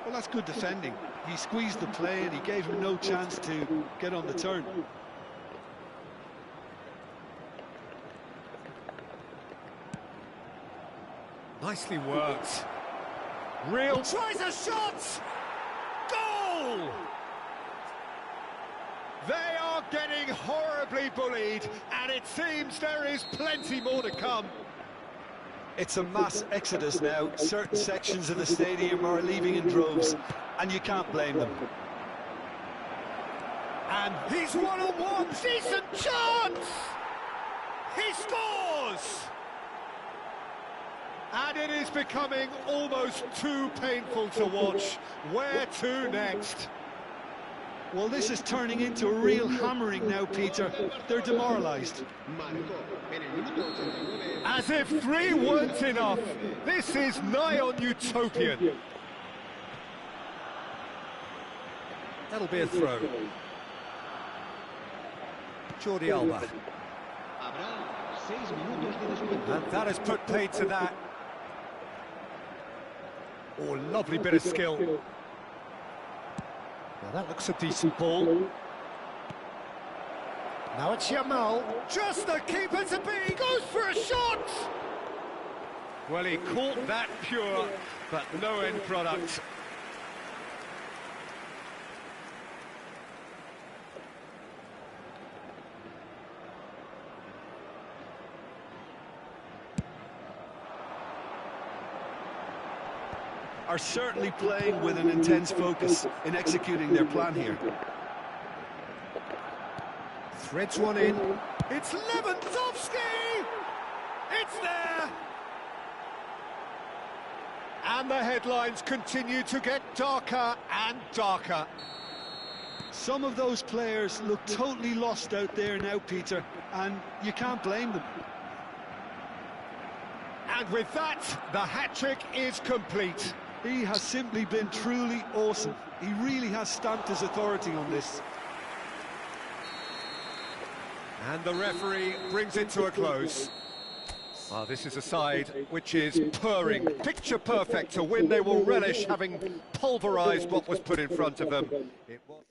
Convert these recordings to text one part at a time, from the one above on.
Well, that's good defending. He squeezed the play and he gave him no chance to get on the turn. Nicely worked. Real tries a shot! Goal! They are getting horribly bullied, and it seems there is plenty more to come. It's a mass exodus now. Certain sections of the stadium are leaving in droves, and you can't blame them. And he's one-on-one, decent chance! He scores! And it is becoming almost too painful to watch. Where to next? Well, this is turning into a real hammering now, Peter. They're demoralised. As if 3 weren't enough, this is nigh on utopian. That'll be a throw. Jordi Alba. And that has put paid to that. Oh, lovely bit of skill. Now that looks a decent ball. Now it's Yamal. Just the keeper to beat. He goes for a shot! Well, he caught that pure, but no end product. Are certainly playing with an intense focus in executing their plan here. Threads one in. It's Lewandowski! It's there! And the headlines continue to get darker and darker. Some of those players look totally lost out there now, Peter, and you can't blame them. And with that, the hat-trick is complete. He has simply been truly awesome. He really has stamped his authority on this. And the referee brings it to a close. Well, this is a side which is purring, picture perfect to win. They will relish having pulverised what was put in front of them. It was...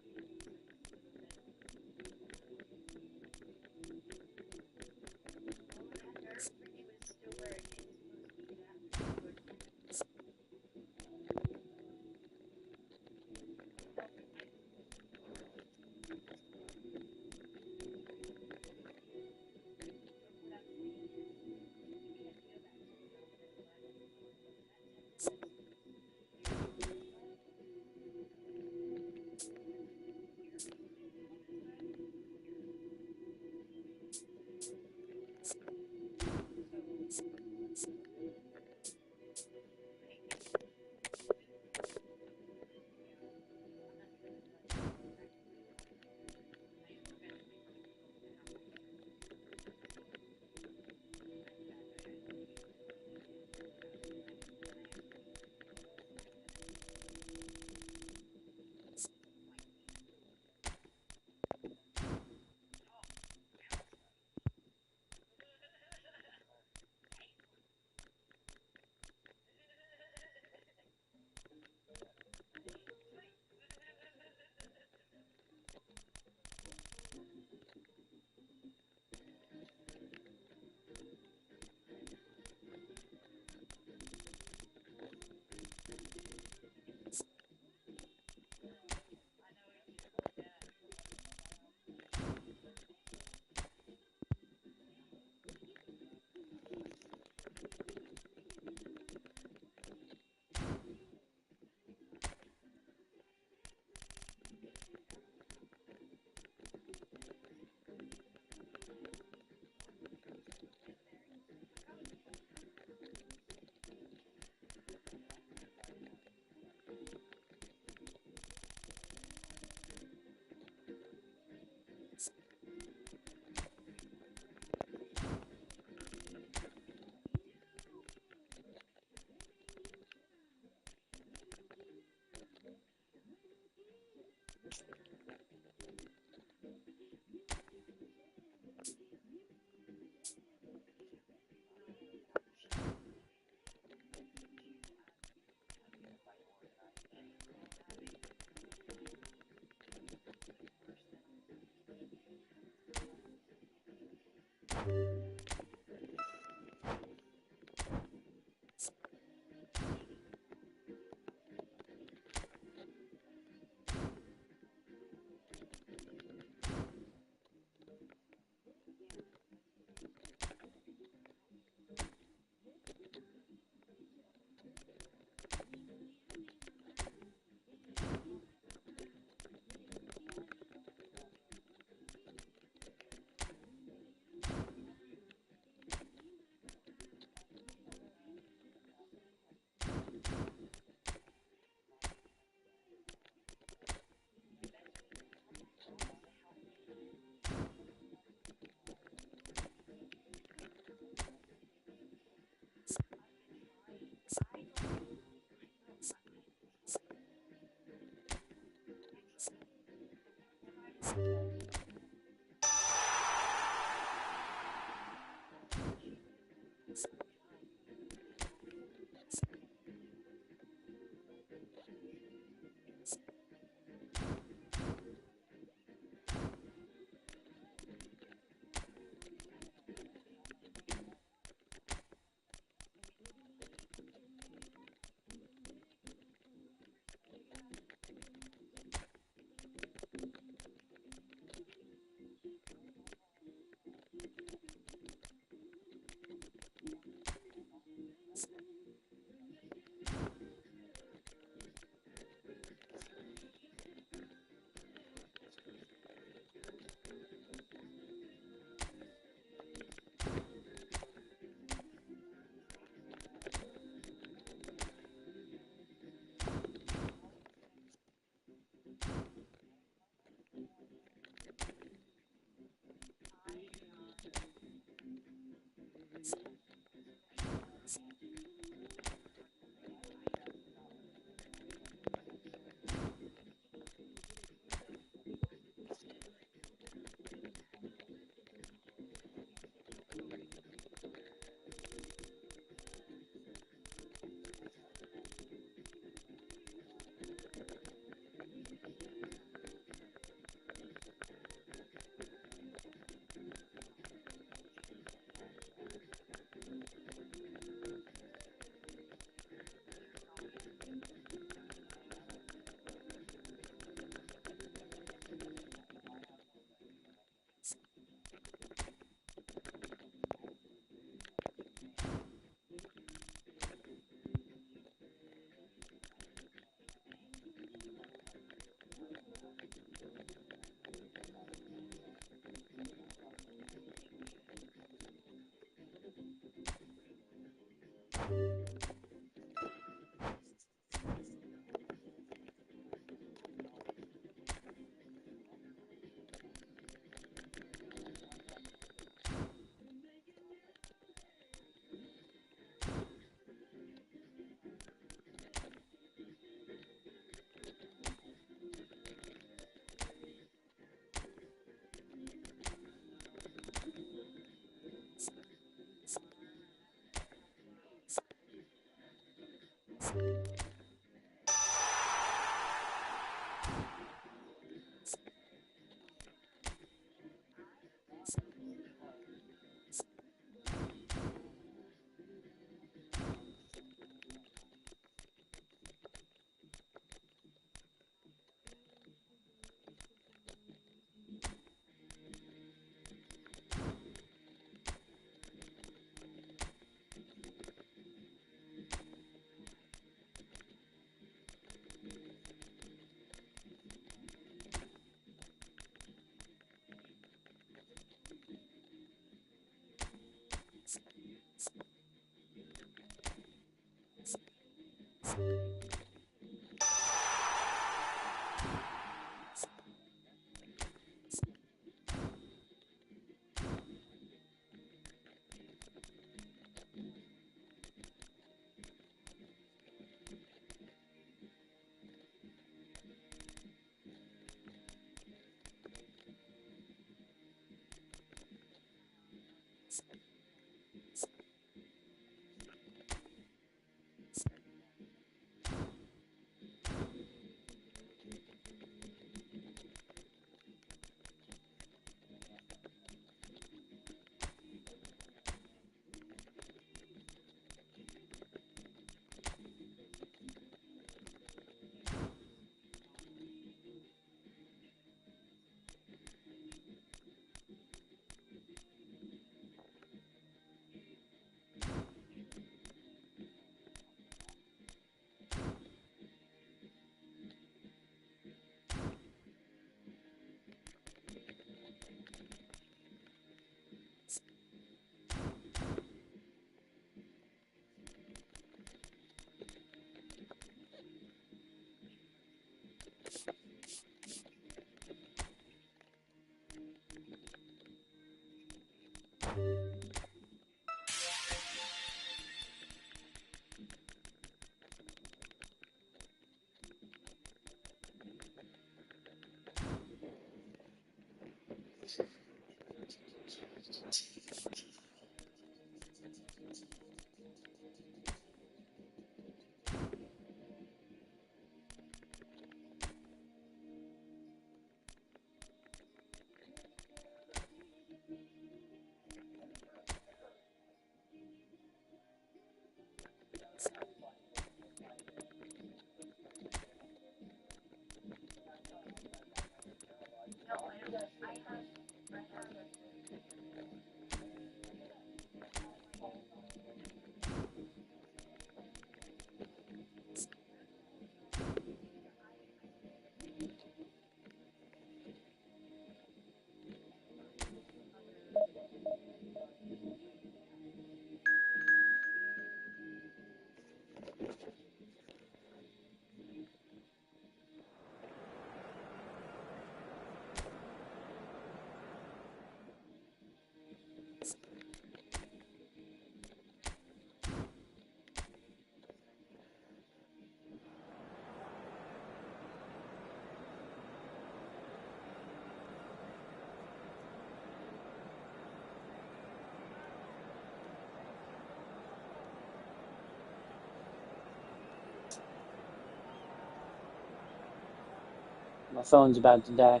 My phone's about to die.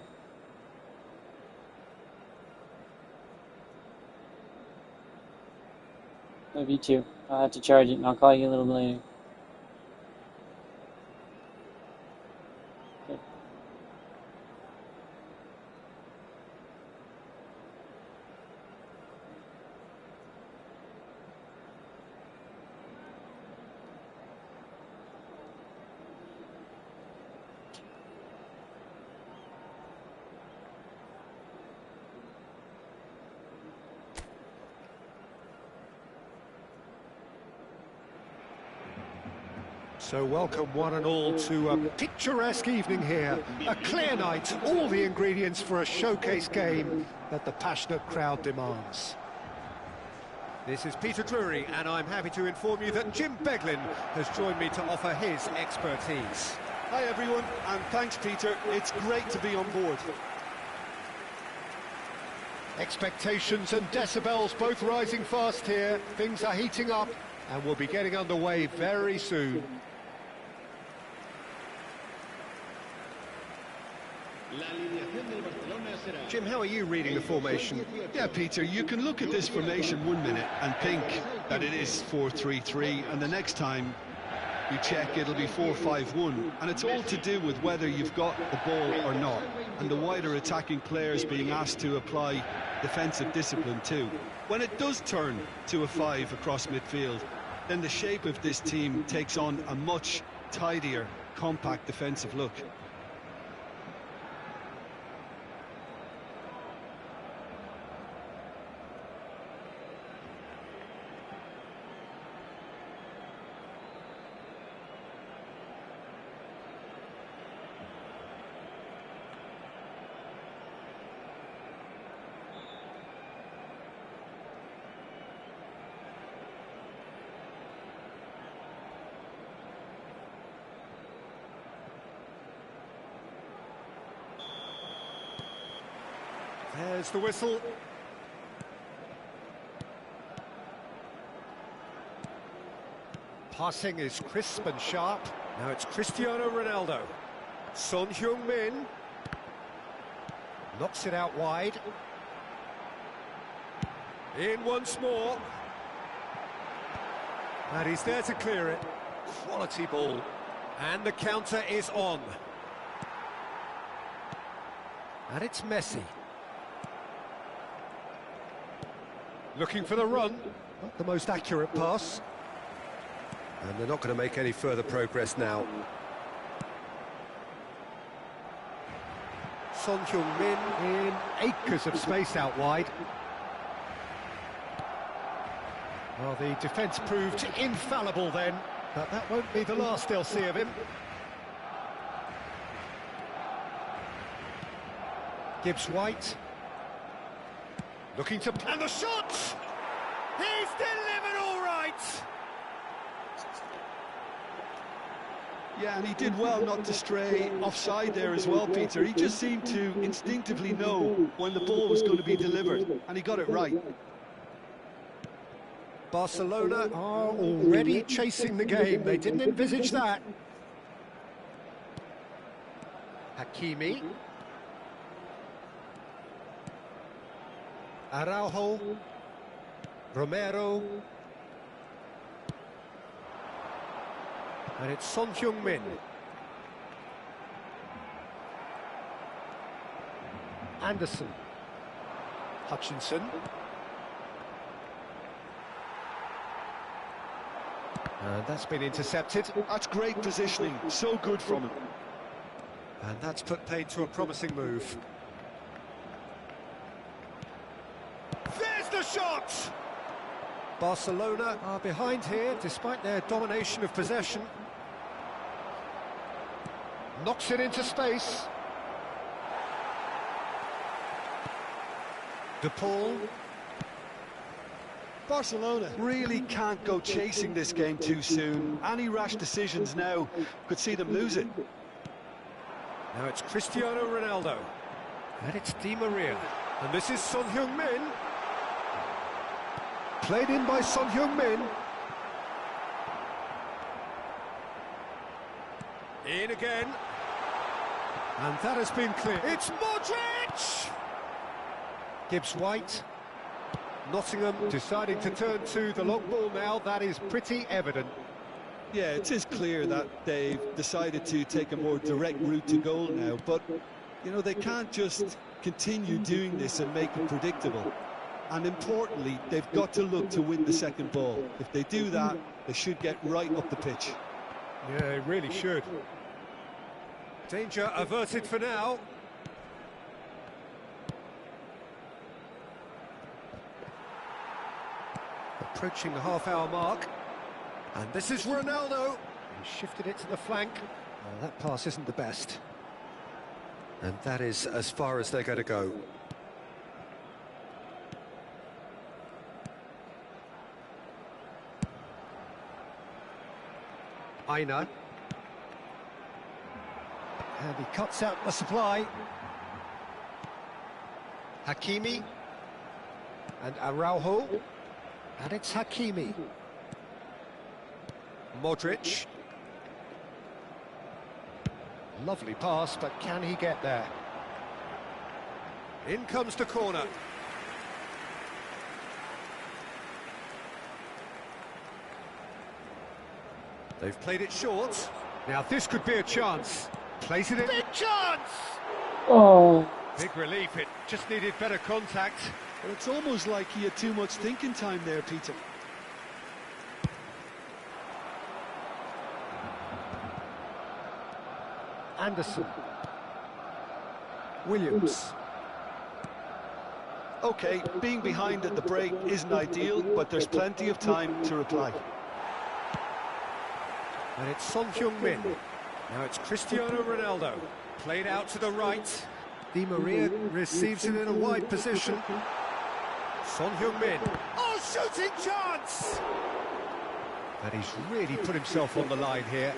Love you too. I'll have to charge it and I'll call you a little later. Okay. So welcome one and all to a picturesque evening here. A clear night, all the ingredients for a showcase game that the passionate crowd demands. This is Peter Drury, and I'm happy to inform you that Jim Beglin has joined me to offer his expertise. Hi everyone, and thanks Peter, it's great to be on board. Expectations and decibels both rising fast here. Things are heating up and we'll be getting underway very soon. Jim, how are you reading the formation? Yeah, Peter, you can look at this formation 1 minute and think that it is 4-3-3, and the next time you check it'll be 4-5-1, and it's all to do with whether you've got the ball or not, and the wider attacking players being asked to apply defensive discipline too. When it does turn to a 5 across midfield, then the shape of this team takes on a much tidier, compact defensive look. There's the whistle. Passing is crisp and sharp. Now it's Cristiano Ronaldo. Son Heung-min knocks it out wide. In once more. And he's there to clear it. Quality ball. And the counter is on. And it's Messi. Looking for the run. Not the most accurate pass. And they're not going to make any further progress now. Son Heung-min in acres of space out wide. Well, the defence proved infallible then, but that won't be the last they'll see of him. Gibbs White. Looking to... And the shot! He's delivered all right! Yeah, and he did well not to stray offside there as well, Peter. He just seemed to instinctively know when the ball was going to be delivered, and he got it right. Barcelona are already chasing the game. They didn't envisage that. Hakimi. Araujo. Romero. And it's Son Heung-min. Anderson. Hutchinson. And that's been intercepted. That's great positioning, so good from him. And that's put paid to a promising move. There's the shot! Barcelona are behind here, despite their domination of possession. Knocks it into space. De Paul. Barcelona really can't go chasing this game too soon. Any rash decisions now could see them lose it. Now it's Cristiano Ronaldo. And it's Di Maria. And this is Son Heung-min. Played in by Son Heung-min. In again. And that has been clear. It's Modric! Gibbs-White. Nottingham deciding to turn to the long ball now. That is pretty evident. Yeah, it is clear that they've decided to take a more direct route to goal now, but, you know, they can't just continue doing this and make it predictable. And importantly, they've got to look to win the second ball. If they do that, they should get right up the pitch. Yeah, they really should. Danger averted for now. Approaching the half-hour mark. And this is Ronaldo. He shifted it to the flank. Oh, that pass isn't the best. And that is as far as they're going to go. Aina. And he cuts out the supply. Hakimi. And Araujo. And it's Hakimi. Modric. Lovely pass, but can he get there? In comes the corner. They've played it short. Now this could be a chance. Plays it in. Big chance! Oh. Big relief, it just needed better contact. Well, it's almost like he had too much thinking time there, Peter. Anderson. Williams. OK, being behind at the break isn't ideal, but there's plenty of time to reply. And it's Son Heung-min. Now it's Cristiano Ronaldo. Played out to the right. Di Maria receives it in a wide position. Son Heung-min. Oh, shooting chance! And he's really put himself on the line here.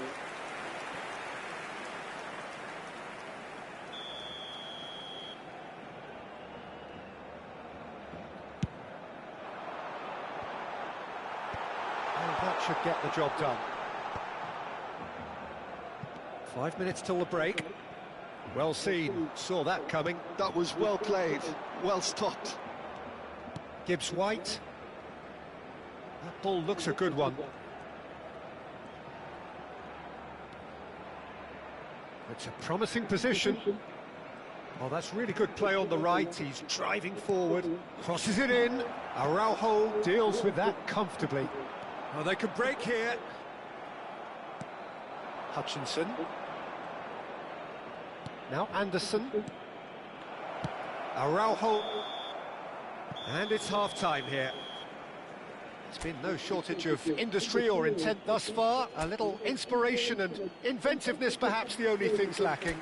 And that should get the job done. 5 minutes till the break. Well seen, saw that coming. That was well played, well stopped. Gibbs-White. That ball looks a good one. It's a promising position. Oh, that's really good play on the right. He's driving forward, crosses it in. Araujo deals with that comfortably. Oh, they can break here. Hutchinson. Now Anderson. Araujo. And it's half-time here. There's been no shortage of industry or intent thus far. A little inspiration and inventiveness, perhaps the only things lacking.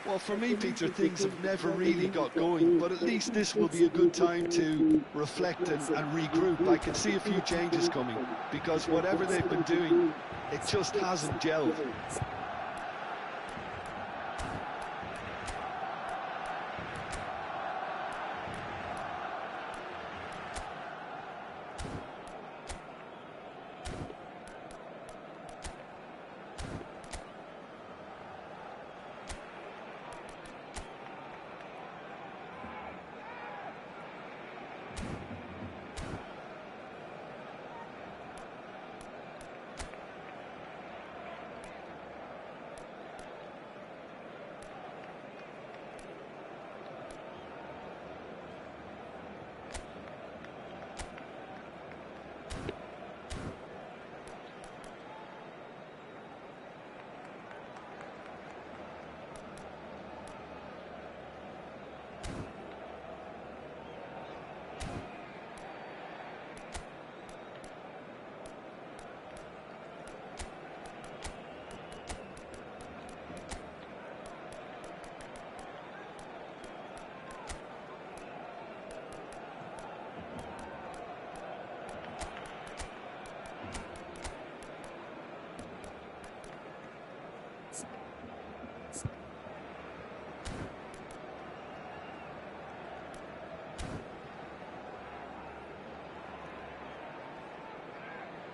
Well, for me, Peter, things have never really got going, but at least this will be a good time to reflect and regroup. I can see a few changes coming, because whatever they've been doing, it just hasn't gelled.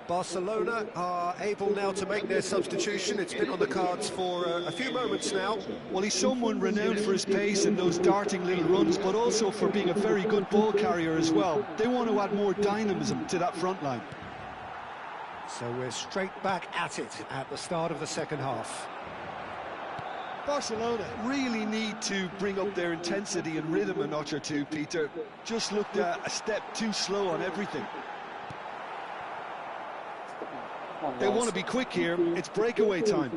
Barcelona are able now to make their substitution. It's been on the cards for a few moments now. Well, he's someone renowned for his pace and those darting little runs, but also for being a very good ball carrier as well. They want to add more dynamism to that front line. So we're straight back at it at the start of the second half. Barcelona really need to bring up their intensity and rhythm a notch or two, Peter. Just looked a step too slow on everything. They want to be quick here. It's breakaway time.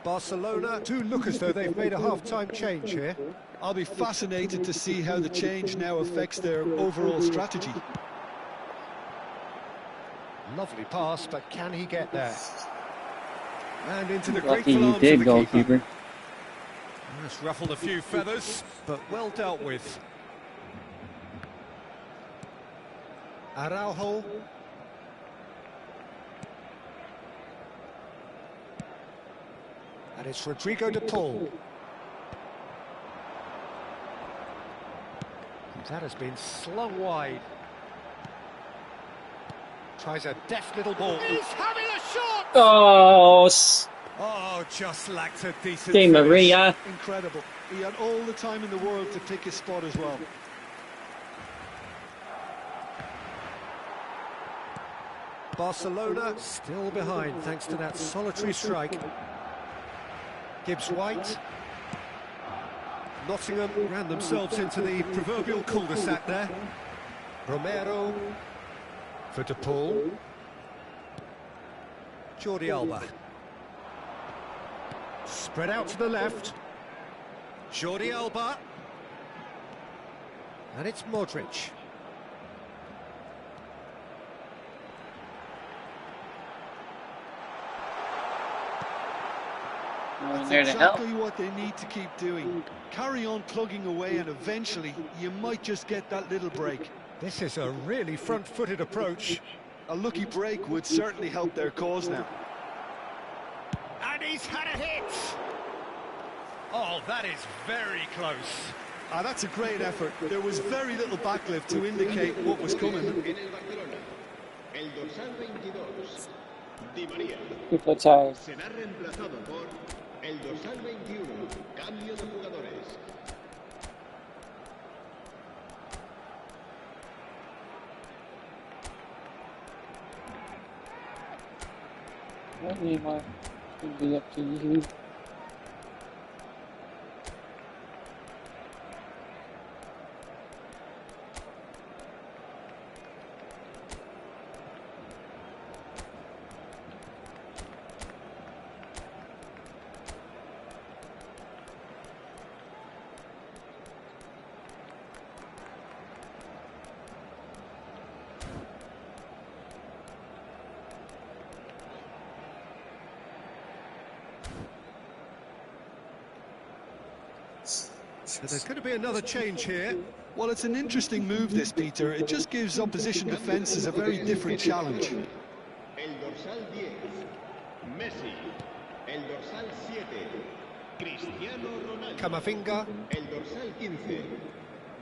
Barcelona do look as though they've made a half-time change here. I'll be fascinated to see how the change now affects their overall strategy. Lovely pass, but can he get there? And into the Lucky grateful he arms of did, the goalkeeper. keeper. Just ruffled a few feathers, but well dealt with. Araujo. And it's Rodrigo de Paul. That has been slung wide. Tries a deft little ball. He's having a shot! Oh, Oh, just lacked a decent Di finish. Maria. Incredible. He had all the time in the world to pick his spot as well. Barcelona still behind thanks to that solitary strike. Gibbs White. Nottingham ran themselves into the proverbial cul-de-sac there. Romero for De Paul. Jordi Alba. Spread out to the left. Jordi Alba. And it's Modric. That's There to help. exactly what they need to keep doing. Carry on plugging away and eventually you might just get that little break. This is a really front-footed approach. A lucky break would certainly help their cause now. And he's had a hit! Oh, that is very close. That's a great effort. There was very little backlift to indicate what was coming. People are tired. Será reemplazado por el dorsal 21, cambio de jugadores. What Neymar should be up to you. So there's going to be another change here. Well, it's an interesting move, this, Peter. It just gives opposition defences a very different challenge. El dorsal 10, Messi. El dorsal 7, Cristiano Ronaldo. Camavinga. El dorsal 15,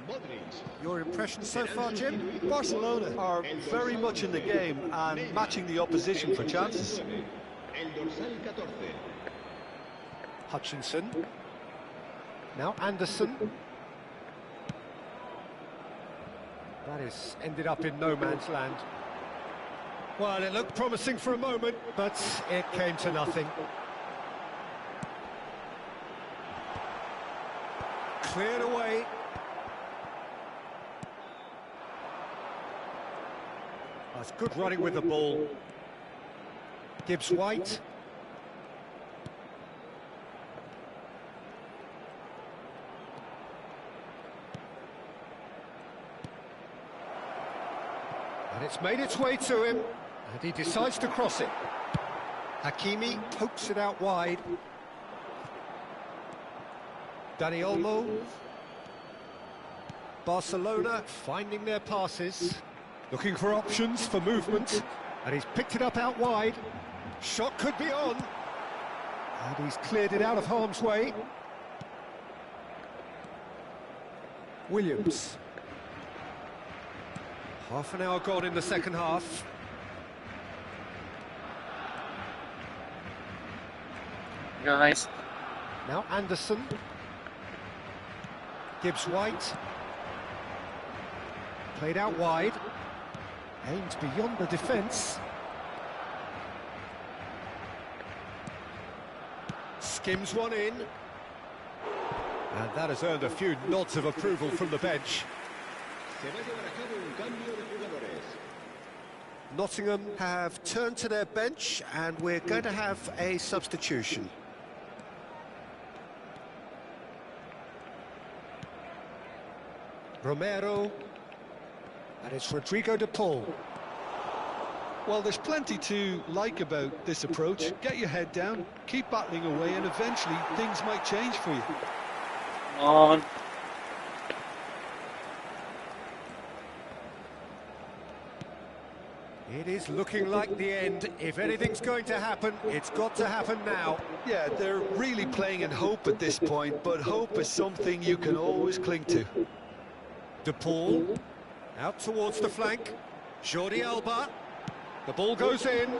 Modric. Your impression so far, Jim? Barcelona are very much in the game and matching the opposition for chances. El dorsal 14. Hutchinson. Now Anderson. That is ended up in no man's land. Well, it looked promising for a moment, but it came to nothing. Cleared away. That's good running with the ball. Gibbs White. And it's made its way to him, and he decides to cross it. Hakimi pokes it out wide. Dani Olmo. Barcelona finding their passes, looking for options for movement, and he's picked it up out wide. Shot could be on, and he's cleared it out of harm's way. Williams. Half an hour gone in the second half. Guys. Now Anderson. Gibbs White. Played out wide. Aims beyond the defence. Skims one in. And that has earned a few nods of approval from the bench. Se va a llevar a cabo un cambio de jugadores. Nottingham have turned to their bench, and we're going to have a substitution. Romero, and it's Rodrigo de Paul. Well, there's plenty to like about this approach. Get your head down, keep battling away, and eventually things might change for you. Come on. It is looking like the end. If anything's going to happen, it's got to happen now. Yeah, they're really playing in hope at this point, but hope is something you can always cling to. De Paul, out towards the flank. Jordi Alba, the ball goes in.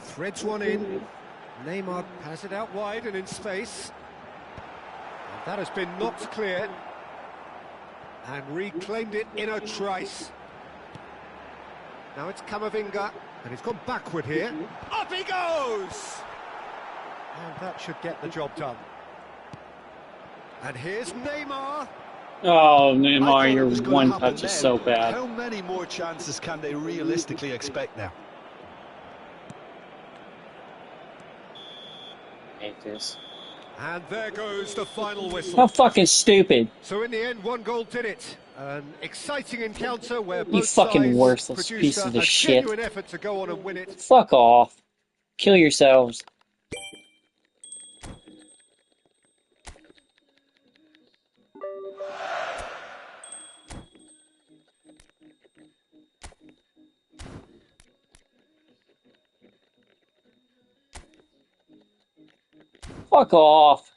Threads one in. Neymar has it out wide and in space. And that has been knocked clear. And reclaimed it in a trice. Now it's Camavinga, and he's gone backward here. Up he goes! And that should get the job done. And here's Neymar. Oh, I Neymar, thought your it was gonna one happen touch is then. so bad. How many more chances can they realistically expect now? I hate this. And there goes the final whistle. How fucking stupid. So in the end, one goal did it. An exciting encounter where You both fucking sides worthless produced pieces a of shit. genuine effort to go on and win it. Fuck off. Kill yourselves. Fuck off.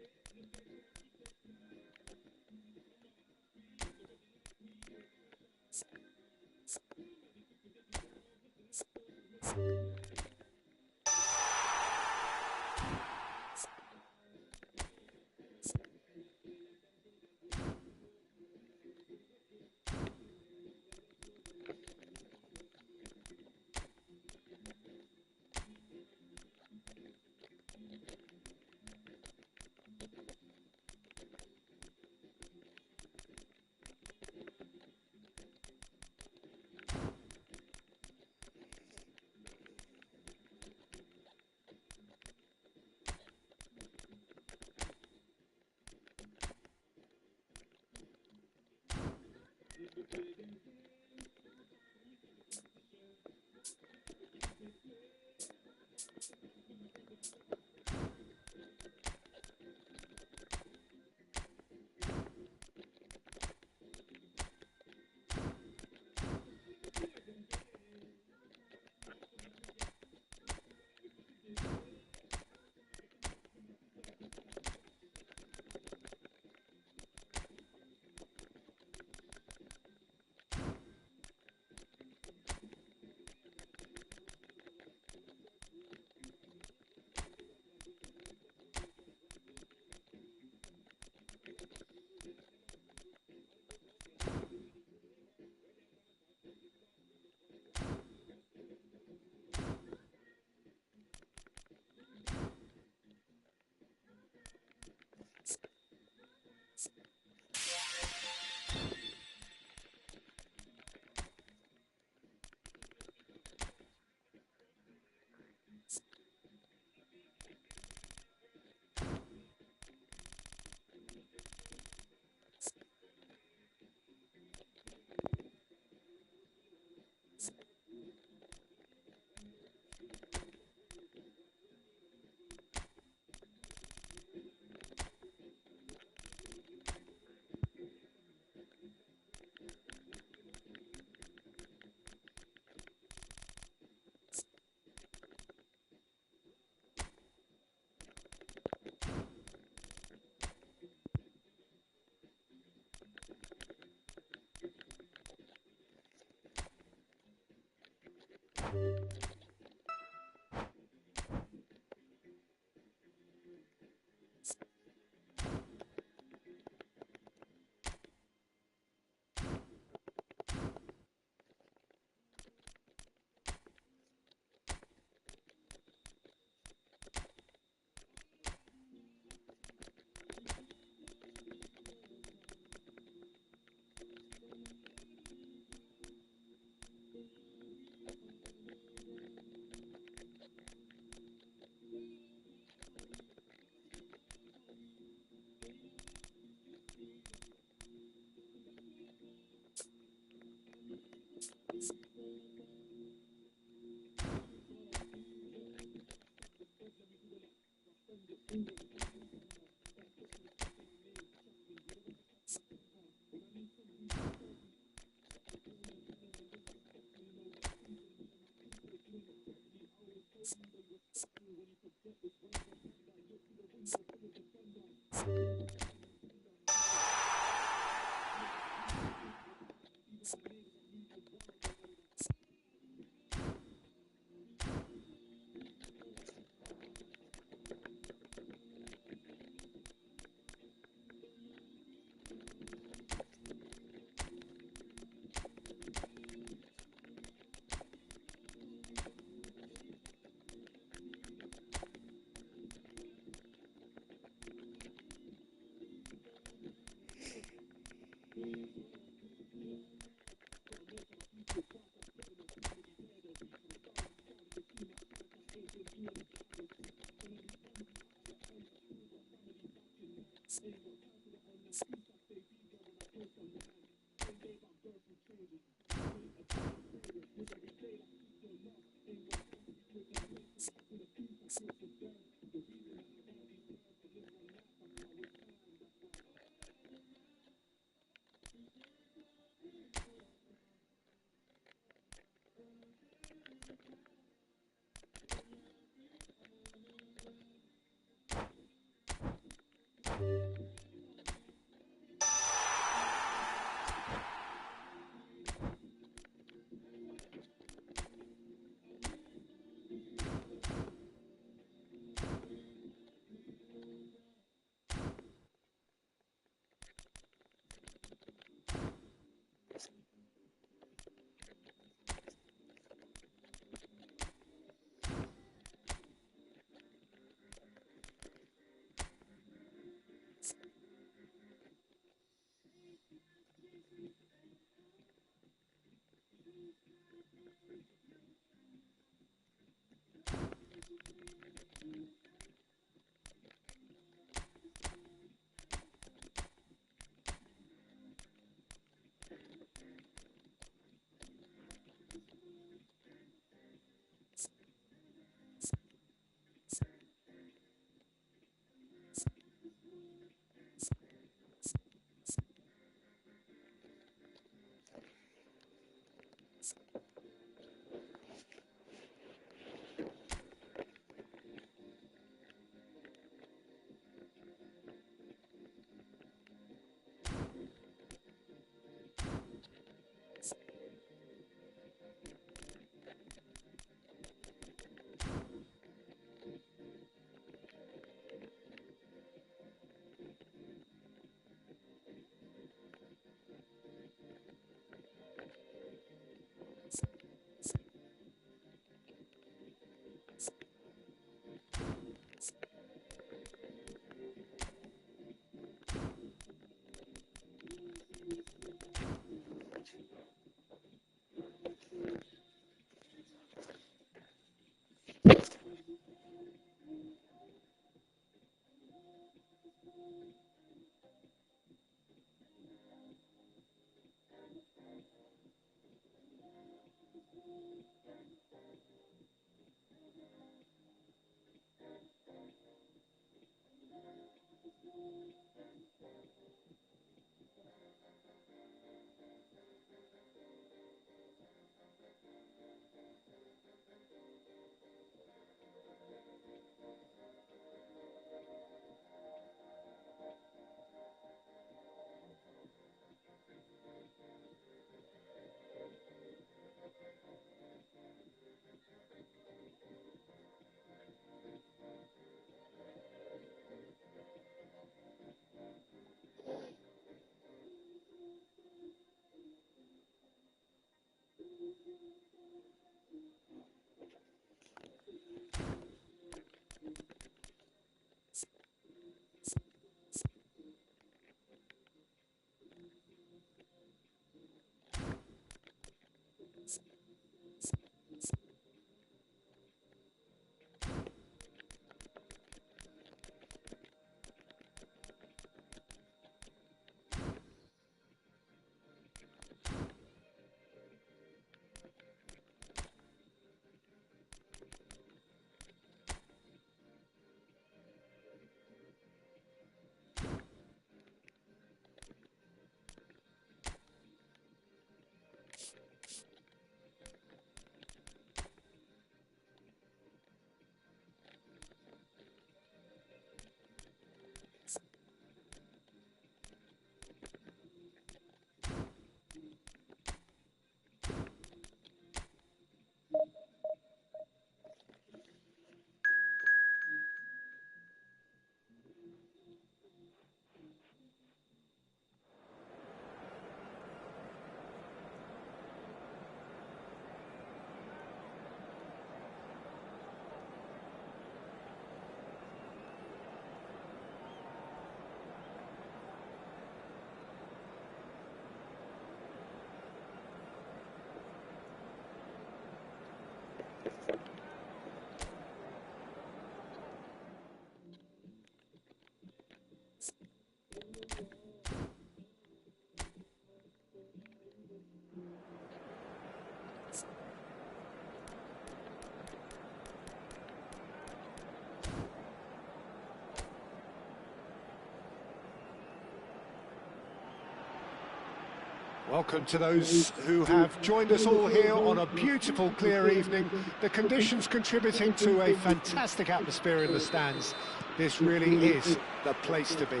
Welcome to those who have joined us all here on a beautiful, clear evening. The conditions contributing to a fantastic atmosphere in the stands. This really is the place to be.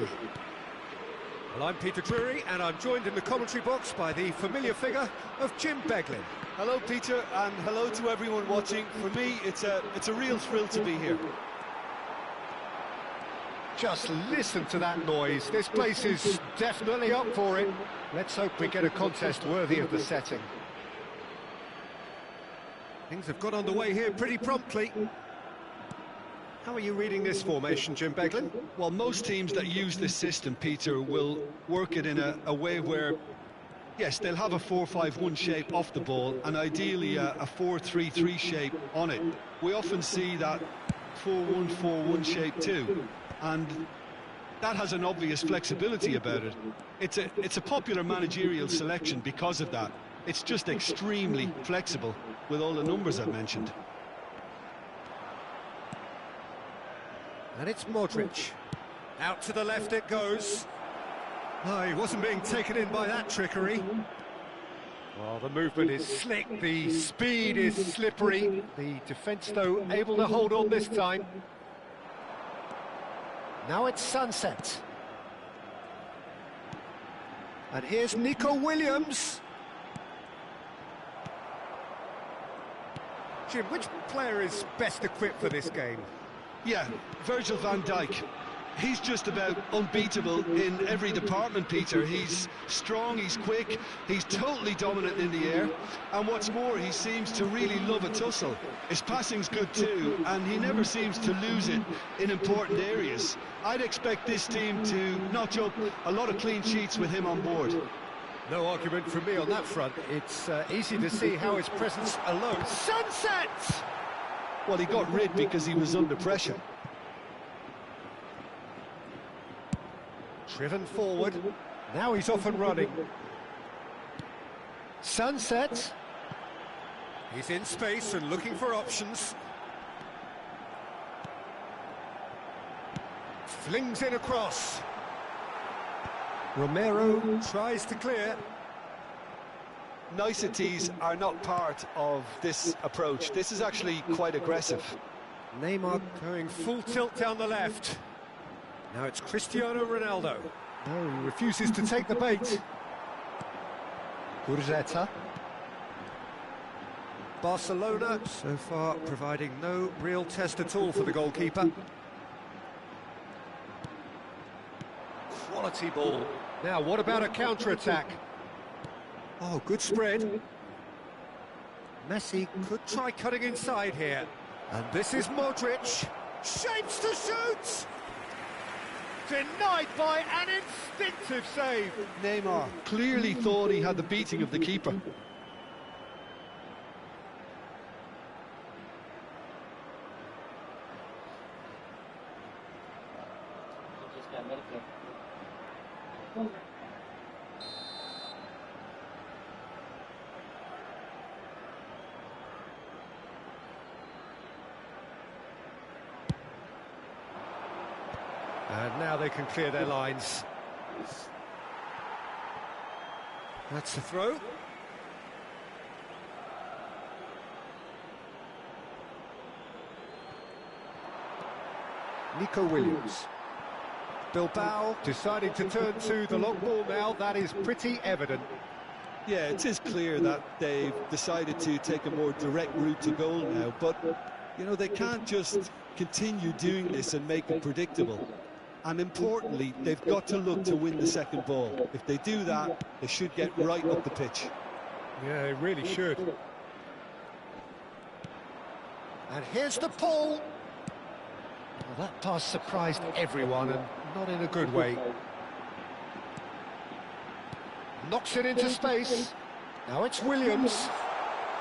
Well, I'm Peter Drury, and I'm joined in the commentary box by the familiar figure of Jim Beglin. Hello, Peter, and hello to everyone watching. For me, it's a real thrill to be here. Just listen to that noise. This place is definitely up for it. Let's hope we get a contest worthy of the setting. Things have got underway here pretty promptly. How are you reading this formation, Jim Beglin? Well, most teams that use this system, Peter, will work it in a way where, yes, they'll have a 4-5-1 shape off the ball, and ideally a 4-3-3 shape on it. We often see that 4-1-4-1 shape too, and that has an obvious flexibility about it. It's a popular managerial selection because of that. It's just extremely flexible with all the numbers I've mentioned. And it's Modric. Out to the left it goes. Oh, he wasn't being taken in by that trickery. Well, the movement is slick, the speed is slippery. The defence, though, able to hold on this time. Now it's Sunset. And here's Nico Williams. Jim, which player is best equipped for this game? Yeah, Virgil van Dijk. He's just about unbeatable in every department, Peter. He's strong, he's quick, he's totally dominant in the air, and what's more, he seems to really love a tussle. His passing's good too, and he never seems to lose it in important areas. I'd expect this team to notch up a lot of clean sheets with him on board. No argument from me on that front. It's easy to see how his presence alone... Sunset! Well, he got rid because he was under pressure. Driven forward, now he's off and running. Sunset. He's in space and looking for options. Flings in across. Romero tries to clear. Niceties are not part of this approach. This is actually quite aggressive. Neymar going full tilt down the left. Now it's Cristiano Ronaldo. No, he refuses to take the bait. Gurzetta. Barcelona so far providing no real test at all for the goalkeeper. Quality ball. Now what about a counter-attack? Oh, good spread. Messi could try cutting inside here. And this is Modric. Shapes to shoot! Denied by an instinctive save. Neymar clearly thought he had the beating of the keeper. And now they can clear their lines. That's the throw. Nico Williams. Bilbao deciding to turn to the long ball now. That is pretty evident. Yeah, it is clear that they've decided to take a more direct route to goal now, but, you know, they can't just continue doing this and make it predictable. And importantly, they've got to look to win the second ball. If they do that, they should get right up the pitch. Yeah, they really should. And here's the pull. Well, that pass surprised everyone, and not in a good way. Knocks it into space. Now it's Williams.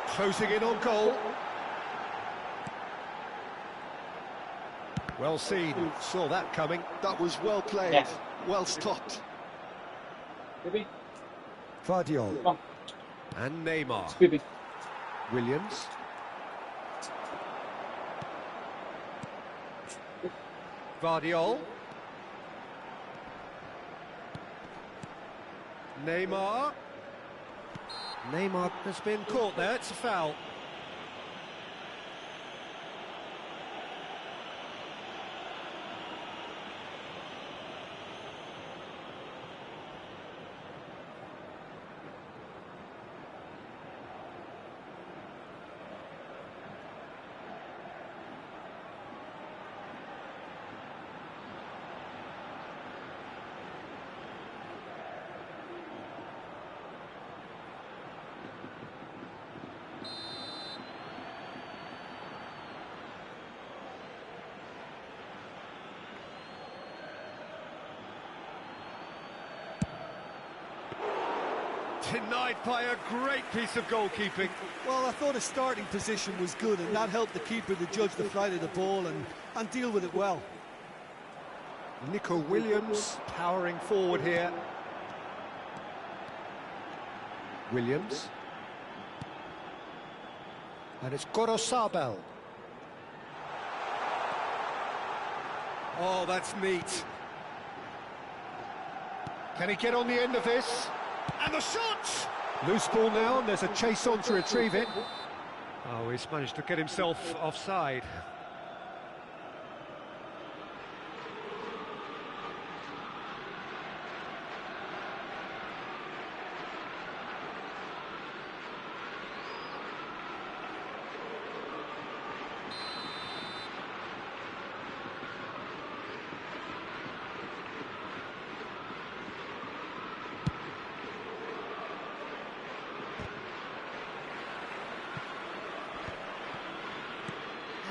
Closing in on goal. Well seen. Saw that coming. That was well played, well stopped. Maybe. Vardiol. Oh, And Neymar. sweeping. Williams. Vardiol. Neymar. Neymar has been caught there, it's a foul. Denied by a great piece of goalkeeping. Well, I thought his starting position was good, and that helped the keeper to judge the flight of the ball and deal with it well. Nico Williams powering forward here. Williams. And it's Gorosabel. Oh, that's neat. Can he get on the end of this? And the shot! Loose ball now, and there's a chase on to retrieve it. Oh, he's managed to get himself offside.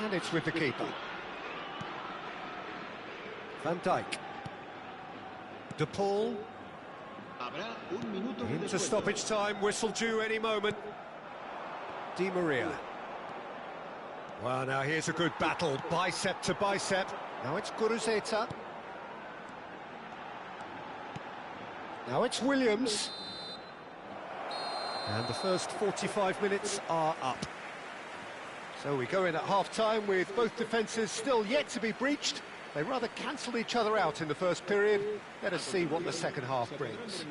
And it's with the keeper. Van Dijk. De Paul. Habrá un minuto de Into descuento. stoppage time, whistle due any moment. Di Maria. Well, now here's a good battle, bicep to bicep. Now it's Guruzeta. Now it's Williams. And the first 45 minutes are up. So we go in at half-time with both defences still yet to be breached. They rather cancelled each other out in the first period. Let us see what the second half brings.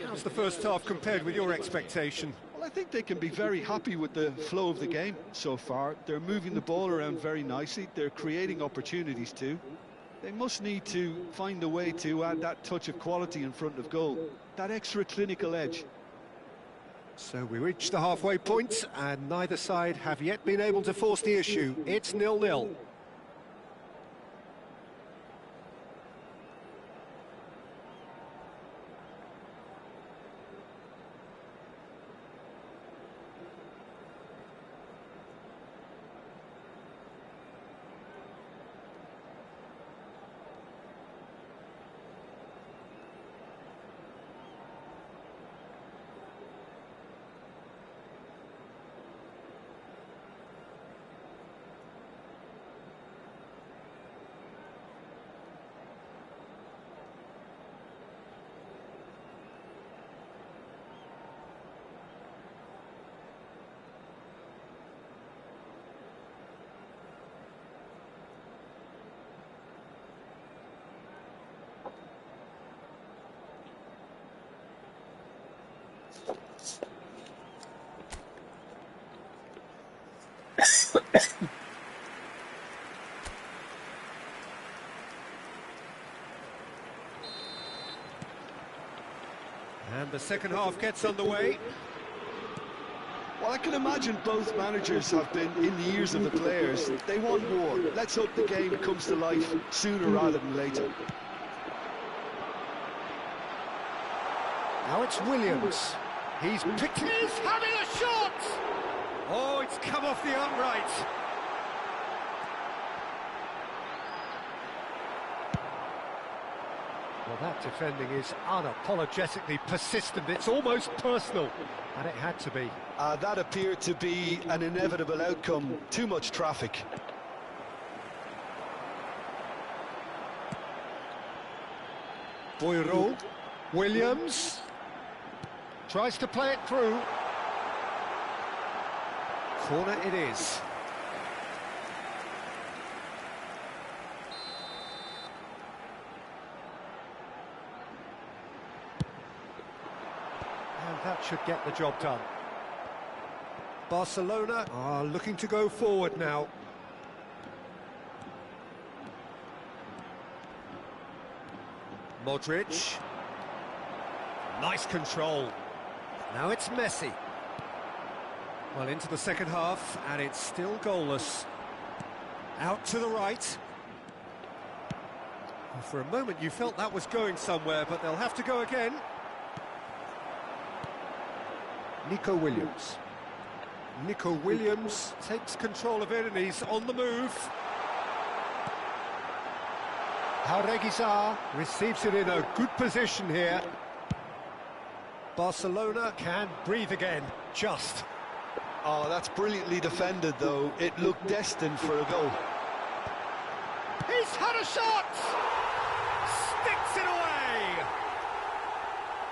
How's the first half compared with your expectation? Well, I think they can be very happy with the flow of the game so far. They're moving the ball around very nicely. They're creating opportunities too. They must need to find a way to add that touch of quality in front of goal, that extra clinical edge. So we reach the halfway point, and neither side have yet been able to force the issue. It's 0-0. And the second half gets underway. Well, I can imagine both managers have been in the ears of the players. They want more. Let's hope the game comes to life sooner rather than later. Now it's Williams. He's picked it. He's having a shot! Oh, it's come off the upright. Well, that defending is unapologetically persistent. It's almost personal, and it had to be. That appeared to be an inevitable outcome. Too much traffic. Boiro. Williams tries to play it through. Corner it is. And that should get the job done. Barcelona are looking to go forward now. Modric. Nice control. Now it's Messi. Well, into the second half, and it's still goalless. Out to the right. Well, for a moment you felt that was going somewhere, but they'll have to go again. Nico Williams. Nico Williams takes control of it, and he's on the move. Jauregui receives it in a good position here. Barcelona can breathe again, just. Oh, that's brilliantly defended, though. It looked destined for a goal. He's had a shot! Sticks it away!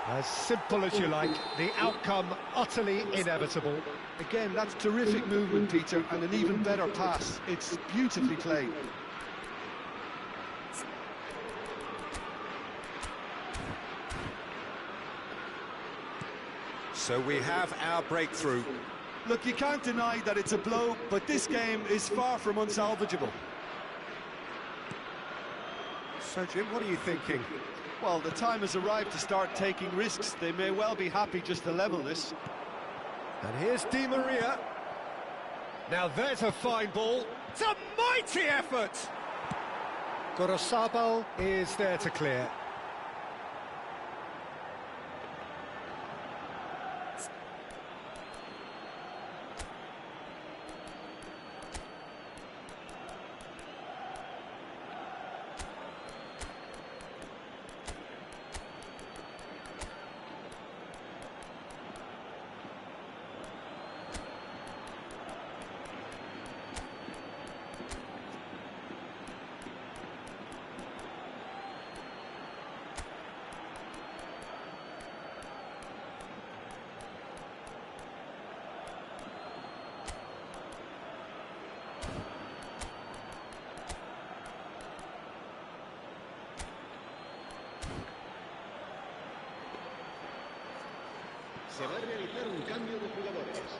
As simple as you like, the outcome utterly inevitable. Again, that's terrific movement, Peter, and an even better pass. It's beautifully played. So we have our breakthrough. Look, you can't deny that it's a blow, but this game is far from unsalvageable. So, Jim, what are you thinking? Well, the time has arrived to start taking risks. They may well be happy just to level this. And here's Di Maria. Now there's a fine ball. It's a mighty effort! Gorosabal is there to clear. Se va a realizar un cambio de jugadores.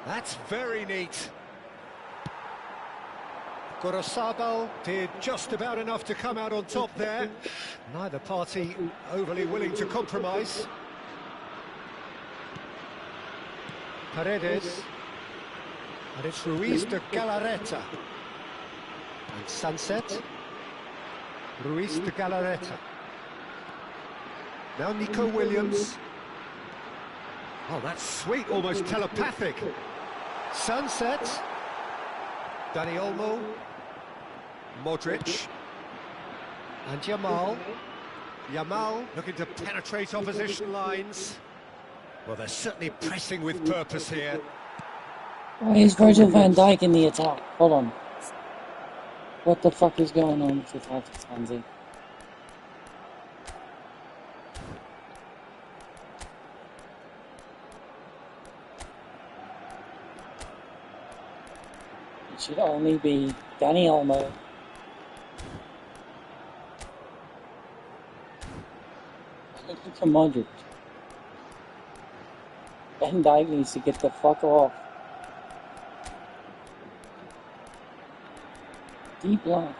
That's very neat. Gorosabal did just about enough to come out on top there. Neither party overly willing to compromise. Paredes. And it's Ruiz de Galarreta. And Sunset. Ruiz de Galarreta. Now Nico Williams. Oh, that's sweet, almost telepathic. Sunset. Dani Olmo. Modric. And Yamal. Yamal looking to penetrate opposition lines. Well, they're certainly pressing with purpose here. Why is Virgil van Dijk in the attack? Hold on. What the fuck is going on with the tactics, Hansi? It should only be Dani Olmo. To Modric. Van Dijk needs to get the fuck off. Deep line.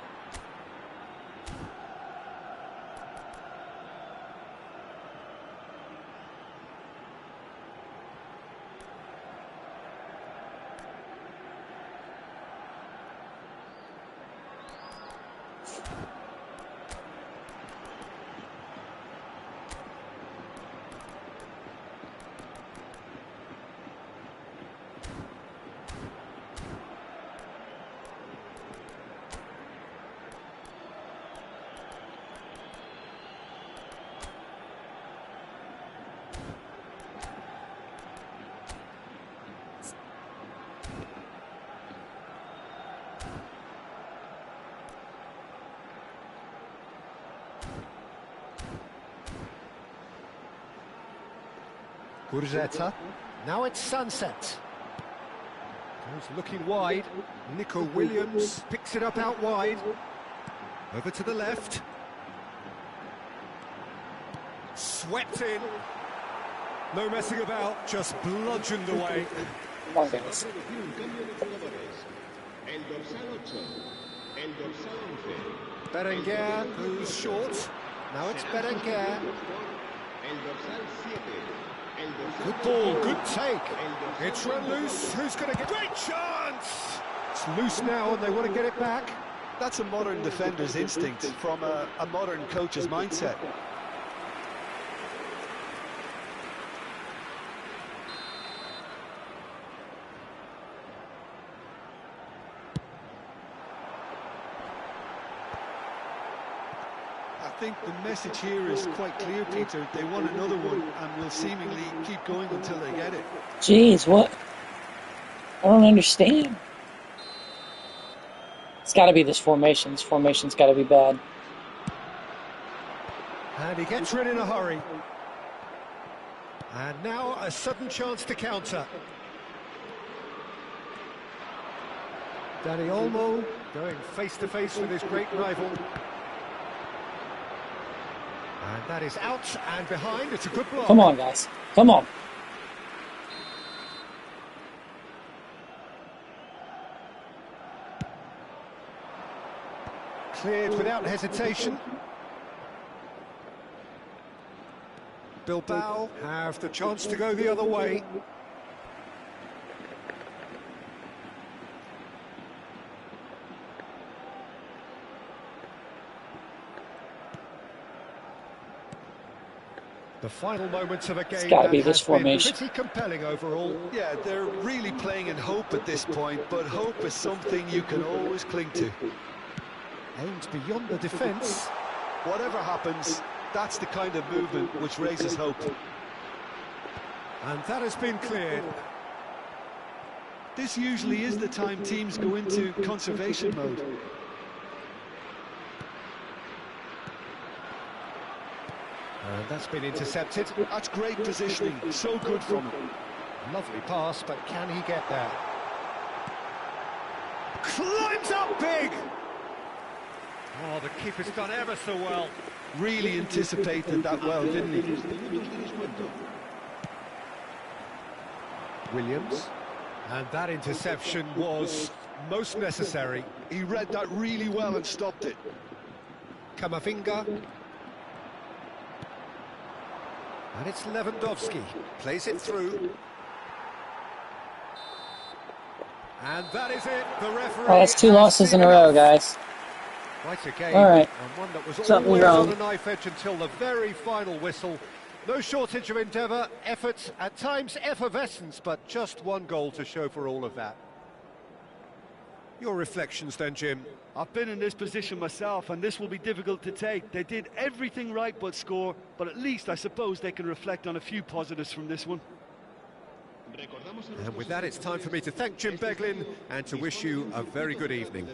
Gurzetta. Now it's Sunset. Goes looking wide. Nico Williams picks it up out wide. Over to the left. Swept in. No messing about, just bludgeoned away. Come on, guys. El dorsal 8, el dorsal 11. Berenguer goes short. Now it's Berenguer. El dorsal 7. El dorsal Good ball, good take. It's run loose. Who's going to get... Great chance! It's loose now and they want to get it back. That's a modern defender's instinct from a modern coach's mindset. I think the message here is quite clear, Peter. They want another one and will seemingly keep going until they get it. Jeez, what? I don't understand. It's got to be this formation. This formation's got to be bad. And he gets rid in a hurry. And now a sudden chance to counter. Dani Olmo going face-to-face with his great rival. And that is out and behind. It's a good block. Come on, guys. Come on. Cleared without hesitation. Bilbao have the chance to go the other way. The final moments of a game gotta be that this has been formation. pretty compelling overall. Yeah, they're really playing in hope at this point, but hope is something you can always cling to. Aimed beyond the defence. Whatever happens, that's the kind of movement which raises hope. And that has been cleared. This usually is the time teams go into conservation mode. And that's been intercepted. That's great positioning, so good from him. Lovely pass, but can he get there? Climbs up big! Oh, the keeper's done ever so well. Really anticipated that well, didn't he? Williams. And that interception was most necessary. He read that really well and stopped it. Camavinga. And it's Lewandowski. Plays it through. And that is it. The referee... Oh, that's 2 losses in a row, guys. Quite a game, All right. and one that was Something always wrong. on a knife edge until the very final whistle. No shortage of endeavour, effort, at times effervescence, but just one goal to show for all of that. Your reflections then, Jim? I've been in this position myself, and this will be difficult to take. They did everything right but score, but at least I suppose they can reflect on a few positives from this one. And with that, it's time for me to thank Jim Beglin and to wish you a very good evening.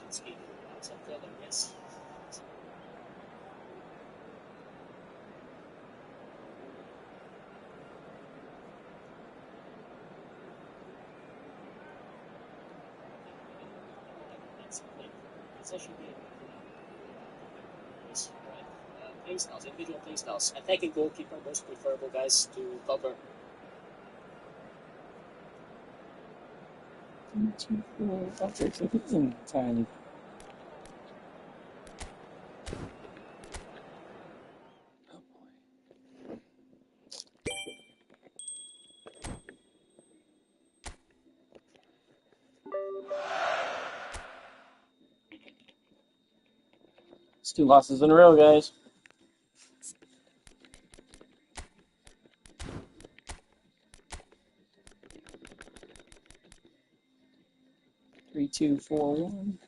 Yes. It's actually play styles, individual play styles. Attacking goalkeeper, most preferable guys to cover. 2, 4, okay, so this isn't entirely. Oh boy. It's 2 losses in a row, guys. 3, 2, 4, 1.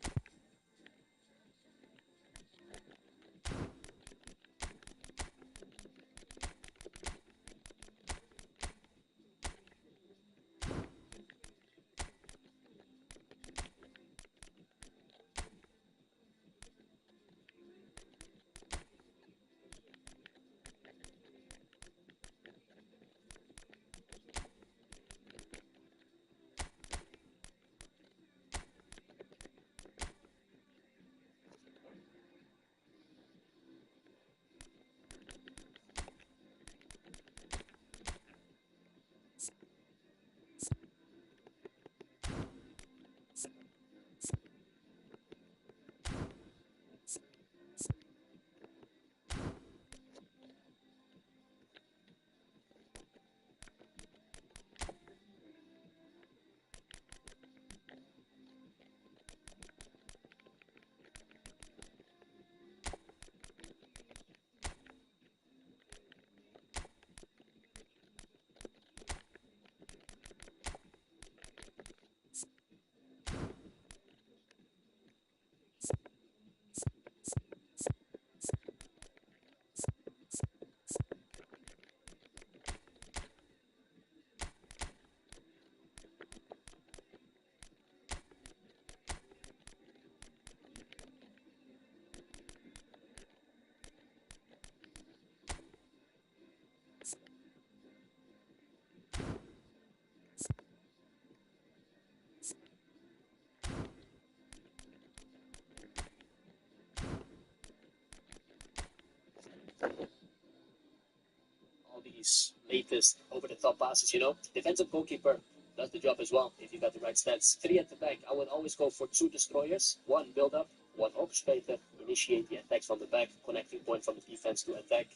All these latest over-the-top passes, you know. Defensive goalkeeper does the job as well if you got the right stats. 3 at the back. I would always go for 2 destroyers, 1 build-up, 1 orchestrator, initiate the attacks from the back, connecting point from the defense to attack.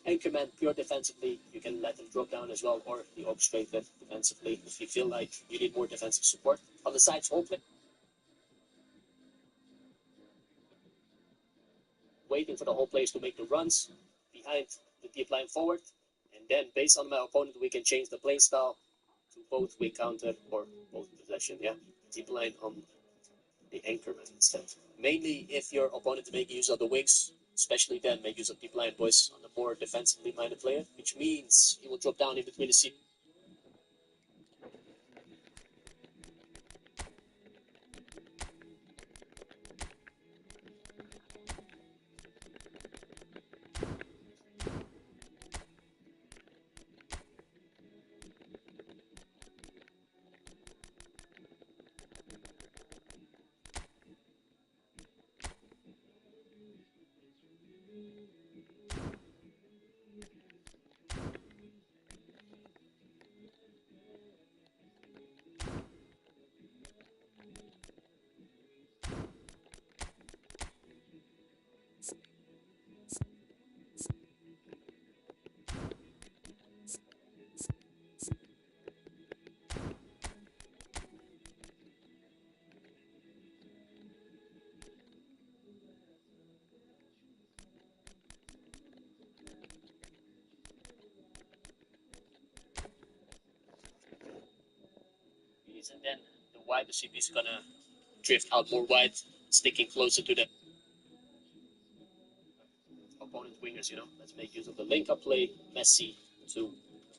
Anchorman, pure defensively, you can let him drop down as well, or the orchestrator defensively if you feel like you need more defensive support. On the sides, all play. Waiting for the whole players to make the runs behind the deep line forward. And then, based on my opponent, we can change the play style to both wing counter or both possession. Yeah, deep line on the anchorman instead. Mainly, if your opponent make use of the wings, especially then make use of deep line boys on the more defensively minded player, which means he will drop down in between the seat. And then the wide receiver is gonna drift out more wide, sticking closer to the opponent wingers, you know. Let's make use of the link-up play, Messi to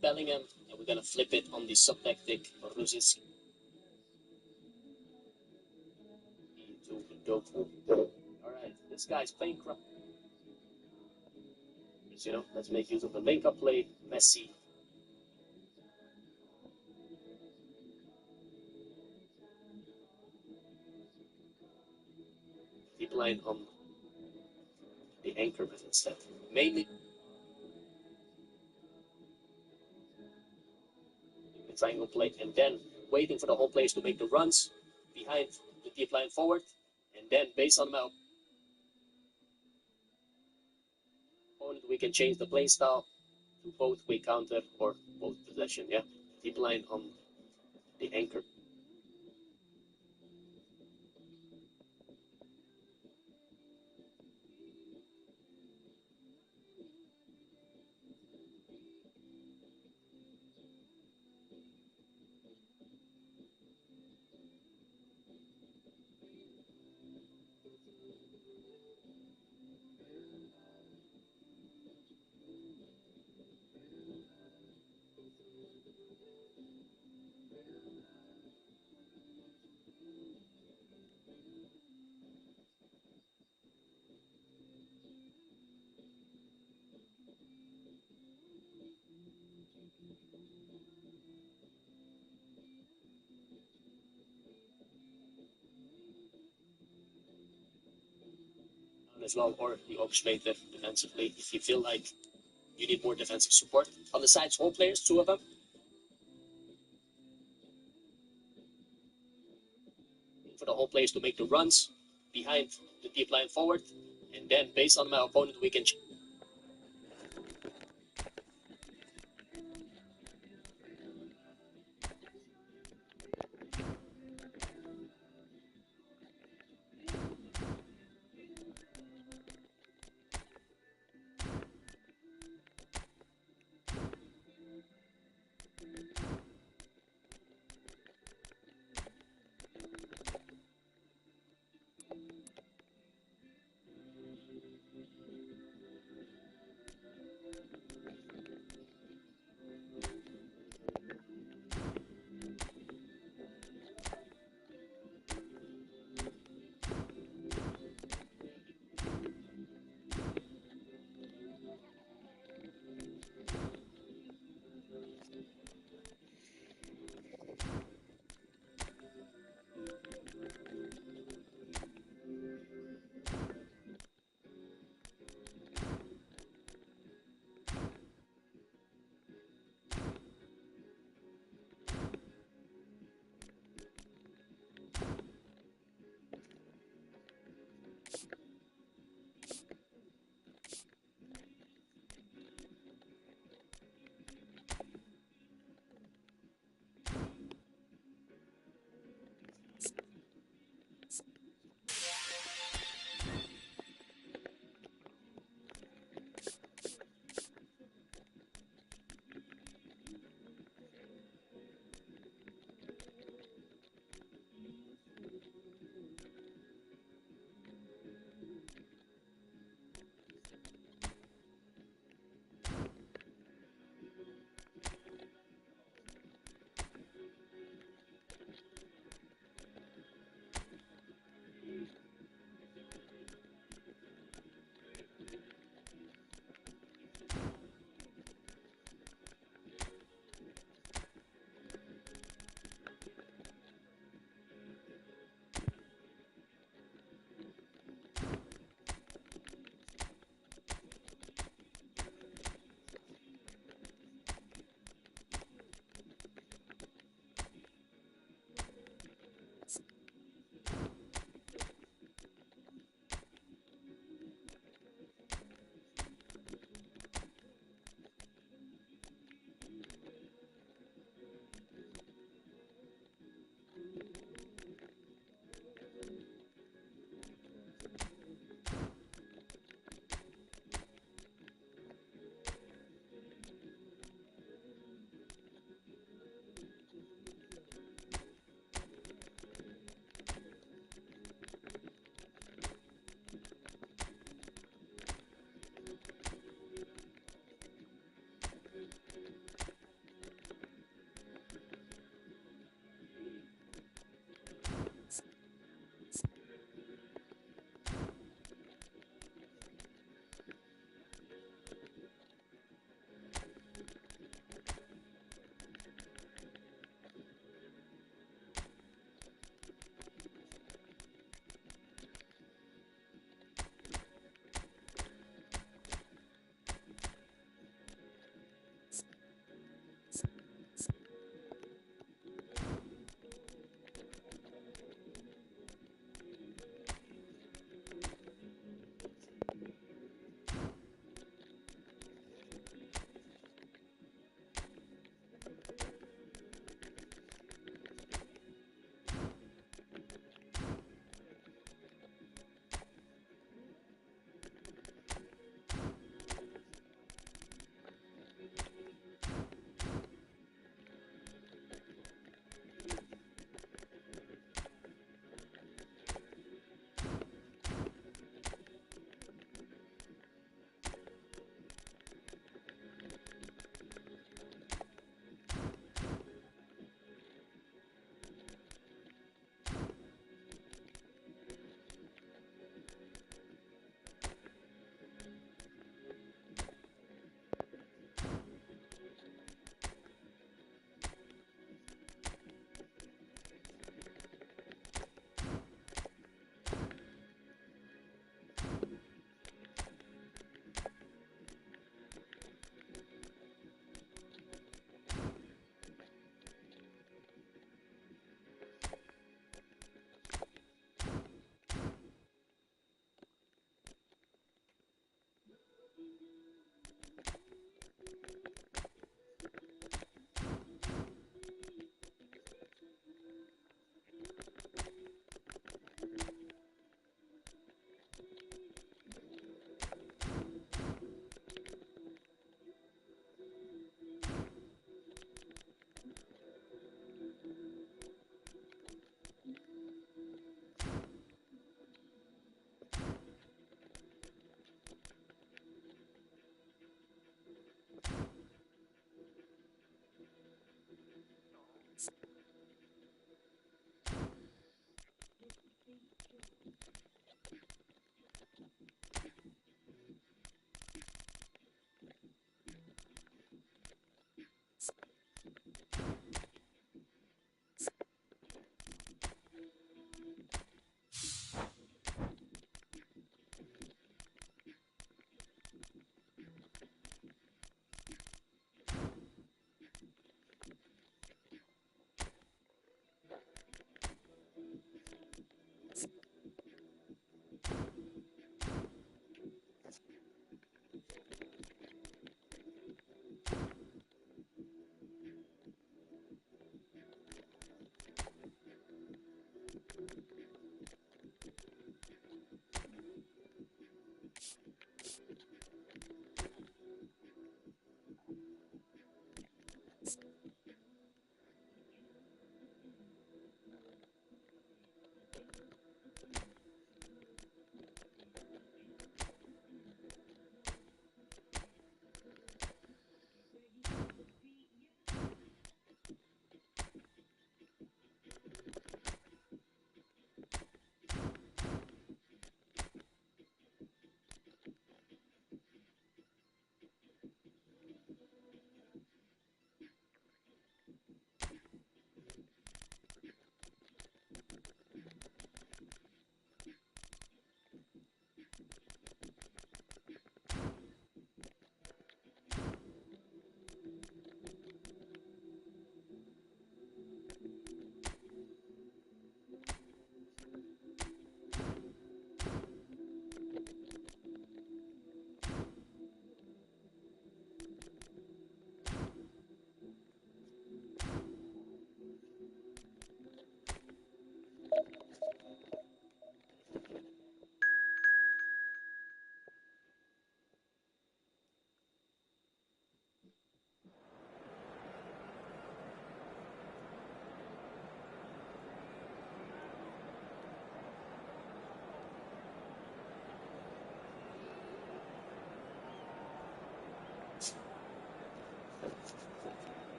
Bellingham, and we're gonna flip it on the sub-tactic Ruzinski to Doku. Alright, this guy's playing crap. You know, let's make use of the link-up play. Messi. Deep line on the anchorman instead. Mainly the triangle play, and then waiting for the whole players to make the runs behind the deep line forward, and then based on my opponent, we can change the play style to both way counter or both possession. Yeah, deep line on the anchor. As well, or the orchestrator defensively if you feel like you need more defensive support. On the sides, all players, two of them. For the whole players to make the runs behind the deep line forward, and then based on my opponent, we can.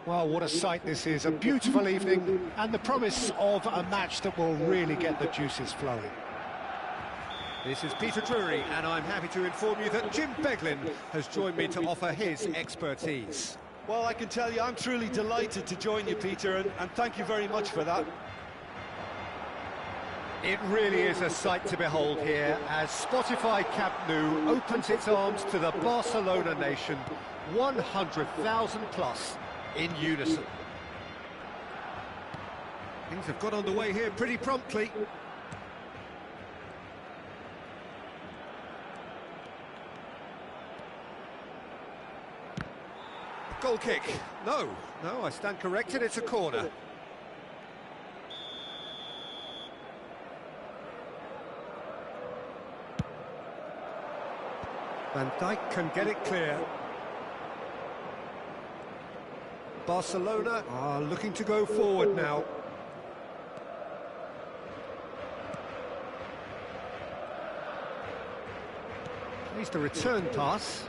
Well, what a sight this is, a beautiful evening and the promise of a match that will really get the juices flowing. This is Peter Drury, and I'm happy to inform you that Jim Beglin has joined me to offer his expertise. Well, I can tell you I'm truly delighted to join you, Peter, and thank you very much for that. It really is a sight to behold here as Spotify Camp Nou opens its arms to the Barcelona nation, 100,000 plus in unison. Things have got underway here pretty promptly. Goal kick. No, I stand corrected, it's a corner. Van Dijk can get it clear. Barcelona are looking to go forward now. Plays the return pass.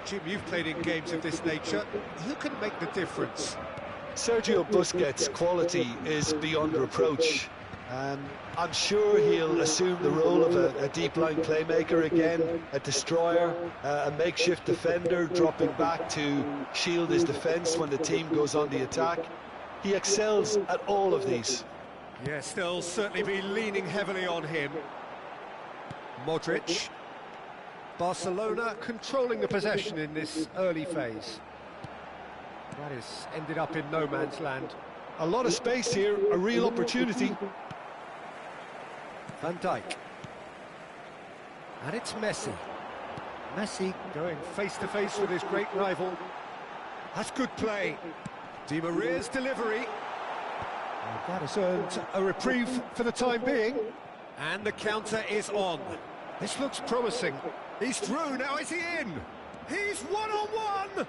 Jim, you've played in games of this nature. Who can make the difference? Sergio Busquets' quality is beyond reproach. I'm sure he'll assume the role of a deep-line playmaker again, a destroyer, a makeshift defender, dropping back to shield his defence when the team goes on the attack. He excels at all of these. Yes, they'll certainly be leaning heavily on him. Modric. Barcelona controlling the possession in this early phase. That has ended up in no man's land. A lot of space here, a real opportunity. Van Dijk. And it's Messi. Messi going face-to-face with his great rival. That's good play. Di Maria's delivery. And that has earned a reprieve for the time being. And the counter is on. This looks promising. He's through, now is he in? He's one-on-one!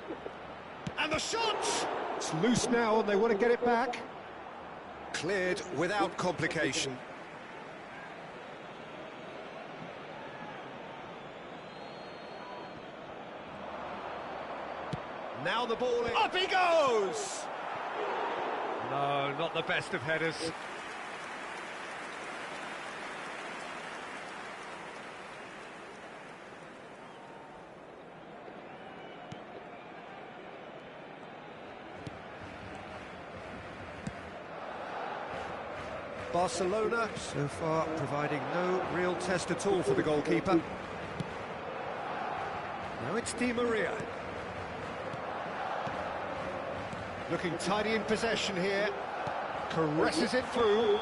And the shot! It's loose now and they want to get it back. Cleared without complication. Now the ball in. Up he goes! No, not the best of headers. Barcelona so far providing no real test at all for the goalkeeper. Now it's Di Maria. Looking tidy in possession here, caresses it through,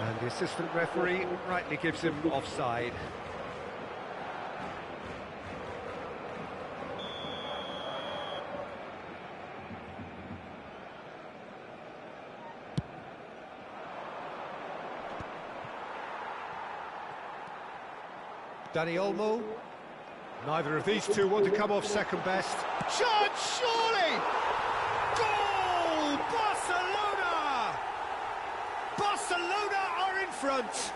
and the assistant referee rightly gives him offside. Dani Olmo. Neither of these two want to come off second best. Shot, surely! Goal! Barcelona! Barcelona are in front.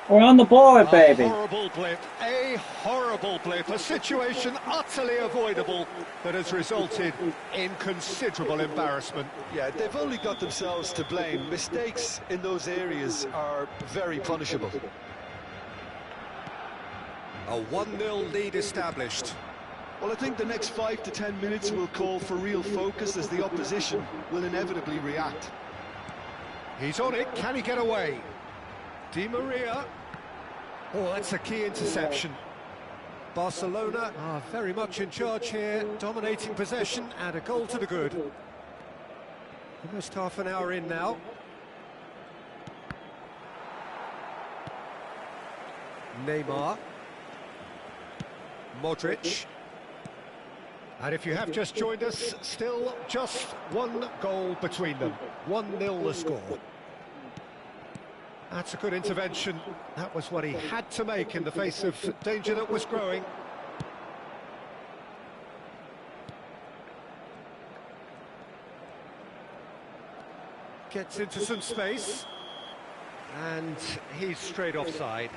We're on the board, baby. A horrible blip, a situation utterly avoidable that has resulted in considerable embarrassment. Yeah, they've only got themselves to blame. Mistakes in those areas are very punishable. A 1-0 lead established. Well, I think the next 5 to 10 minutes will call for real focus as the opposition will inevitably react. He's on it, can he get away? Di Maria. Oh, that's a key interception. Barcelona are very much in charge here, dominating possession and a goal to the good. Almost half an hour in now. Neymar. Modric. And if you have just joined us, still just one goal between them. 1-0 the score. That's a good intervention. That was what he had to make in the face of danger that was growing. Gets into some space. And he's straight offside.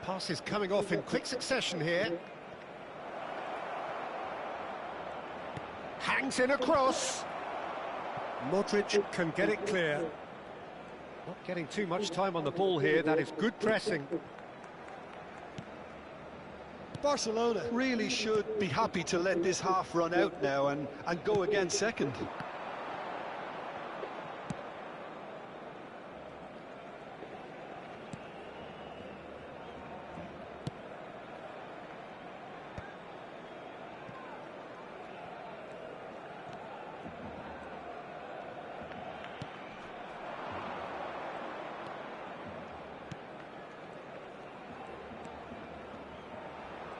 Passes coming off in quick succession here. Hangs in a cross. Modric can get it clear. Not getting too much time on the ball here. That is good pressing. Barcelona really should be happy to let this half run out now and go again second.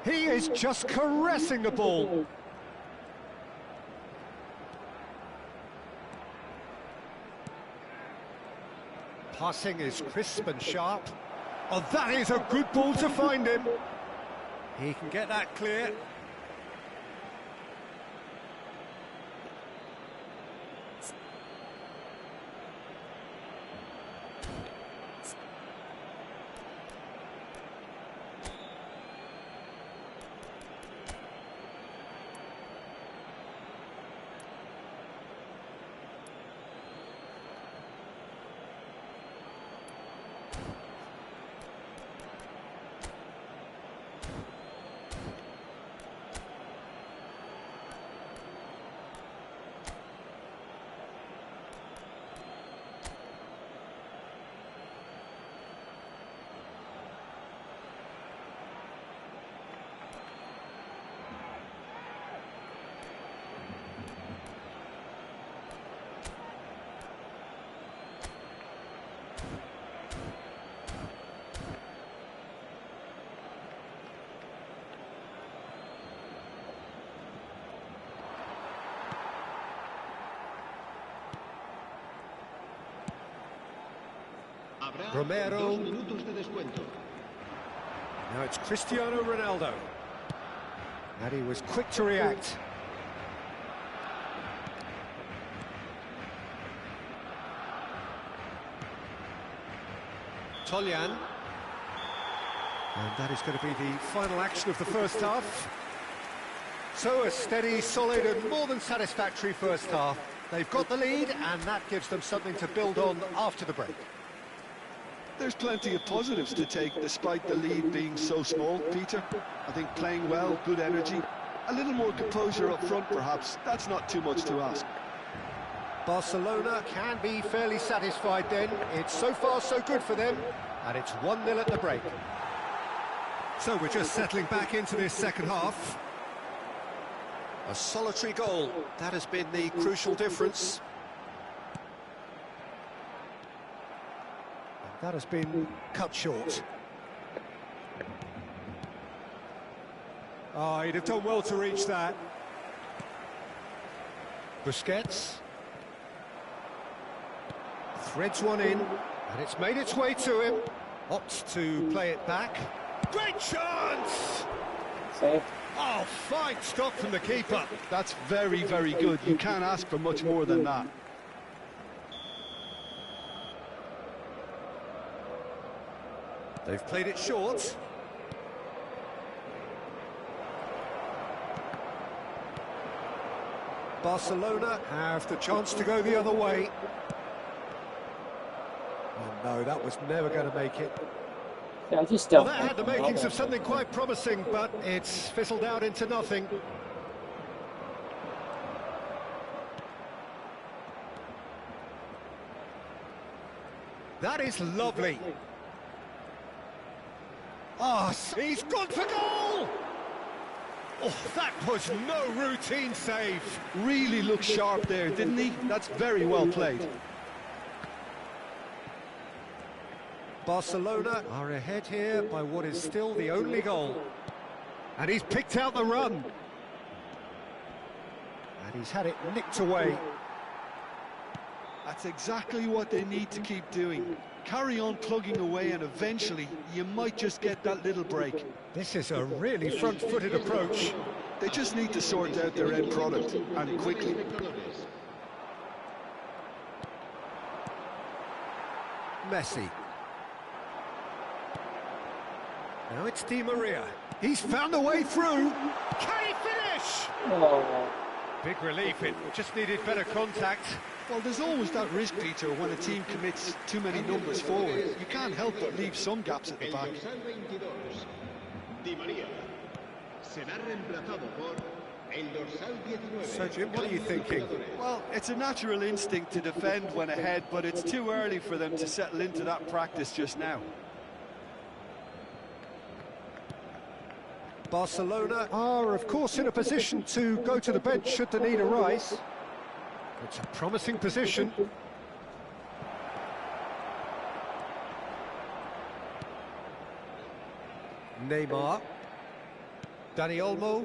He is just caressing the ball. Passing is crisp and sharp. Oh, that is a good ball to find him. He can get that clear. Romero. 2 minutos de descuento. Now it's Cristiano Ronaldo. And he was quick to react. Toljan. And that is going to be the final action of the first half. So a steady, solid and more than satisfactory first half. They've got the lead and that gives them something to build on after the break. There's plenty of positives to take despite the lead being so small, Peter. I think playing well, good energy, a little more composure up front perhaps, that's not too much to ask. Barcelona can be fairly satisfied then. It's so far so good for them, and it's 1-0 at the break. So we're just settling back into this second half. A solitary goal, that has been the crucial difference. That has been cut short. Oh, he'd have done well to reach that. Busquets. Threads one in, and it's made its way to him. Opts to play it back. Great chance! Safe. Oh, fine stop from the keeper. That's very, very good. You can't ask for much more than that. They've played it short. Barcelona have the chance to go the other way. Oh no, that was never going to make it. Yeah, I just Well, don't. that had the makings of something quite promising, but it's fizzled out into nothing. That is lovely. Oh, he's gone for goal! Oh, that was no routine save. Really looked sharp there, didn't he? That's very well played. Barcelona are ahead here by what is still the only goal. And he's picked out the run. And he's had it nicked away. That's exactly what they need to keep doing. Carry on plugging away and eventually you might just get that little break. This is a really front-footed approach. They just need to sort out their end product, and quickly. Messi. Now it's Di Maria. He's found a way through. Can he finish? Oh, Big relief, it just needed better contact. Well, there's always that risk, Peter, when a team commits too many numbers forward. You can't help but leave some gaps at the El back. dorsal 22, Di María. Será reemplazado por el dorsal 19. So, Jim, what are you thinking? Well, it's a natural instinct to defend when ahead, but it's too early for them to settle into that practice just now. Barcelona are, of course, in a position to go to the bench should the need arise. It's a promising position. Neymar. Dani Olmo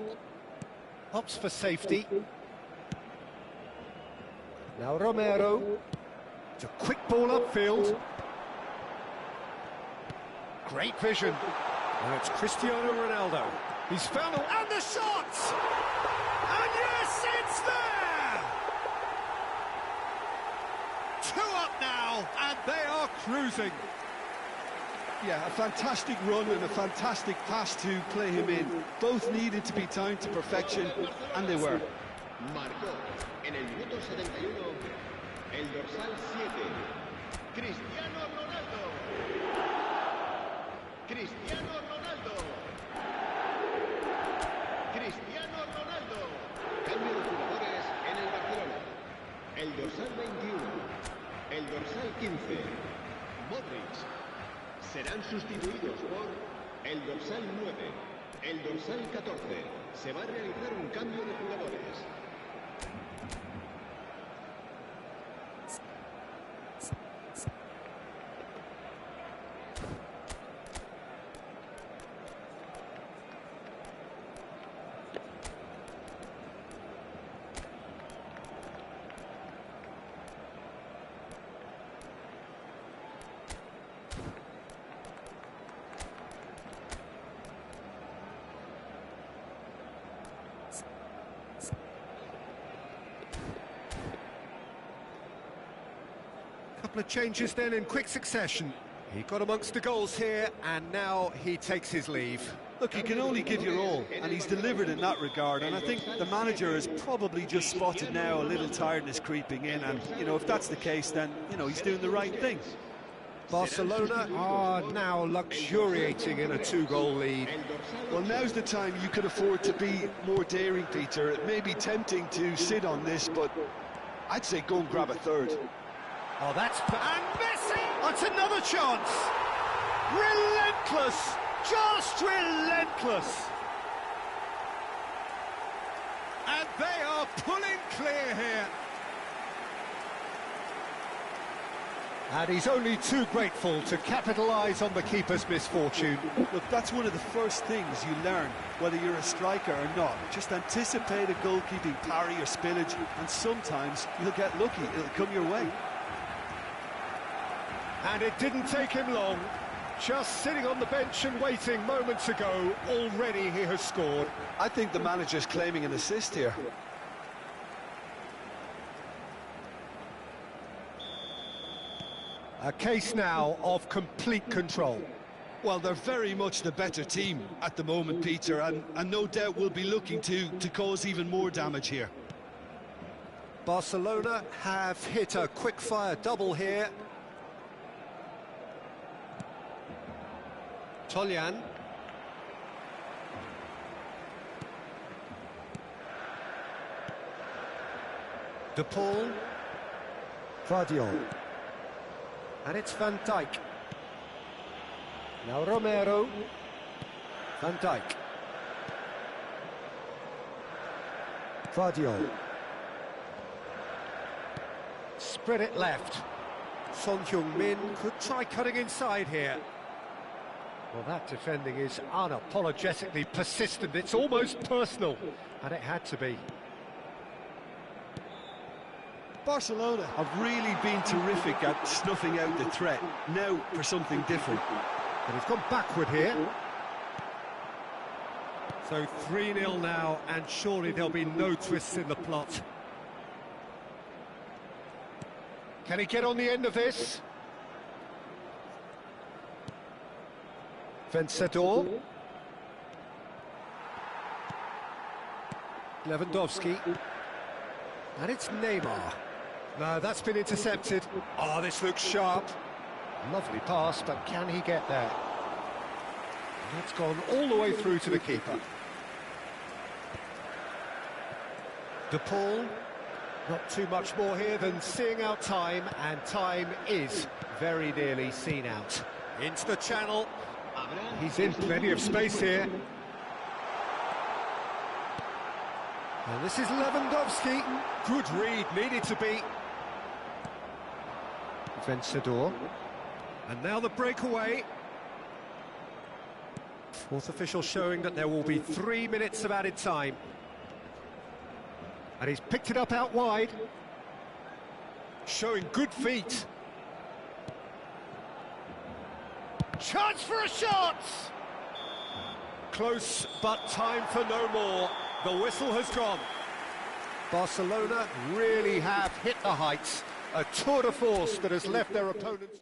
opts for safety. Now Romero. It's a quick ball upfield. Great vision. And it's Cristiano Ronaldo. He's found and the shot! And yes, it's there! 2 up now, and they are cruising. Yeah, a fantastic run and a fantastic pass to play him in. Both needed to be timed to perfection, and they were. Marcó en el minuto 71 el dorsal 7, Cristiano Ronaldo. Cristiano Ronaldo. Cristiano Ronaldo. Cambio de jugadores en el Barcelona. El dorsal 21, el dorsal 15, Modric. Serán sustituidos por el dorsal 9, el dorsal 14. Se va a realizar un cambio de jugadores. Couple of changes then in quick succession. He got amongst the goals here, and now he takes his leave. Look, you can only give your all, and he's delivered in that regard, and I think the manager has probably just spotted now a little tiredness creeping in, and, you know, if that's the case, then, you know, he's doing the right thing. Barcelona are now luxuriating in a 2-goal lead. Well, now's the time you could afford to be more daring, Peter. It may be tempting to sit on this, but I'd say go and grab a third. Oh, that's... And Messi! That's another chance! Relentless! Just relentless! And they are pulling clear here. And he's only too grateful to capitalise on the keeper's misfortune. Look, that's one of the first things you learn, whether you're a striker or not. Just anticipate a goalkeeping parry or spillage, and sometimes you'll get lucky. It'll come your way. And it didn't take him long. Just sitting on the bench and waiting moments ago, already he has scored. I think the manager's claiming an assist here. A case now of complete control. Well, they're very much the better team at the moment, Peter, and no doubt will be looking to cause even more damage here. Barcelona have hit a quick-fire double here. Tolian. De Paul. Guardiola. And it's Van Dijk. Now Romero. Van Dijk. Guardiola. Spread it left. Son Heung-min could try cutting inside here. Well, that defending is unapologetically persistent. It's almost personal, and it had to be. Barcelona have really been terrific at snuffing out the threat. Now for something different. But he's gone backward here. So 3-0 now, and surely there'll be no twists in the plot. Can he get on the end of this? Vencedor. Lewandowski. And it's Neymar. No, that's been intercepted. Oh, this looks sharp. Lovely pass, but can he get there? That's gone all the way through to the keeper. De Paul. Not too much more here than seeing out time, and time is very nearly seen out. Into the channel. He's in plenty of space here. And this is Lewandowski. Good read, needed to be. Vencedor. And now the breakaway. Fourth official showing that there will be 3 minutes of added time. And he's picked it up out wide. Showing good feet. Chance for a shot! Close, but time for no more. The whistle has gone. Barcelona really have hit the heights. A tour de force that has left their opponents...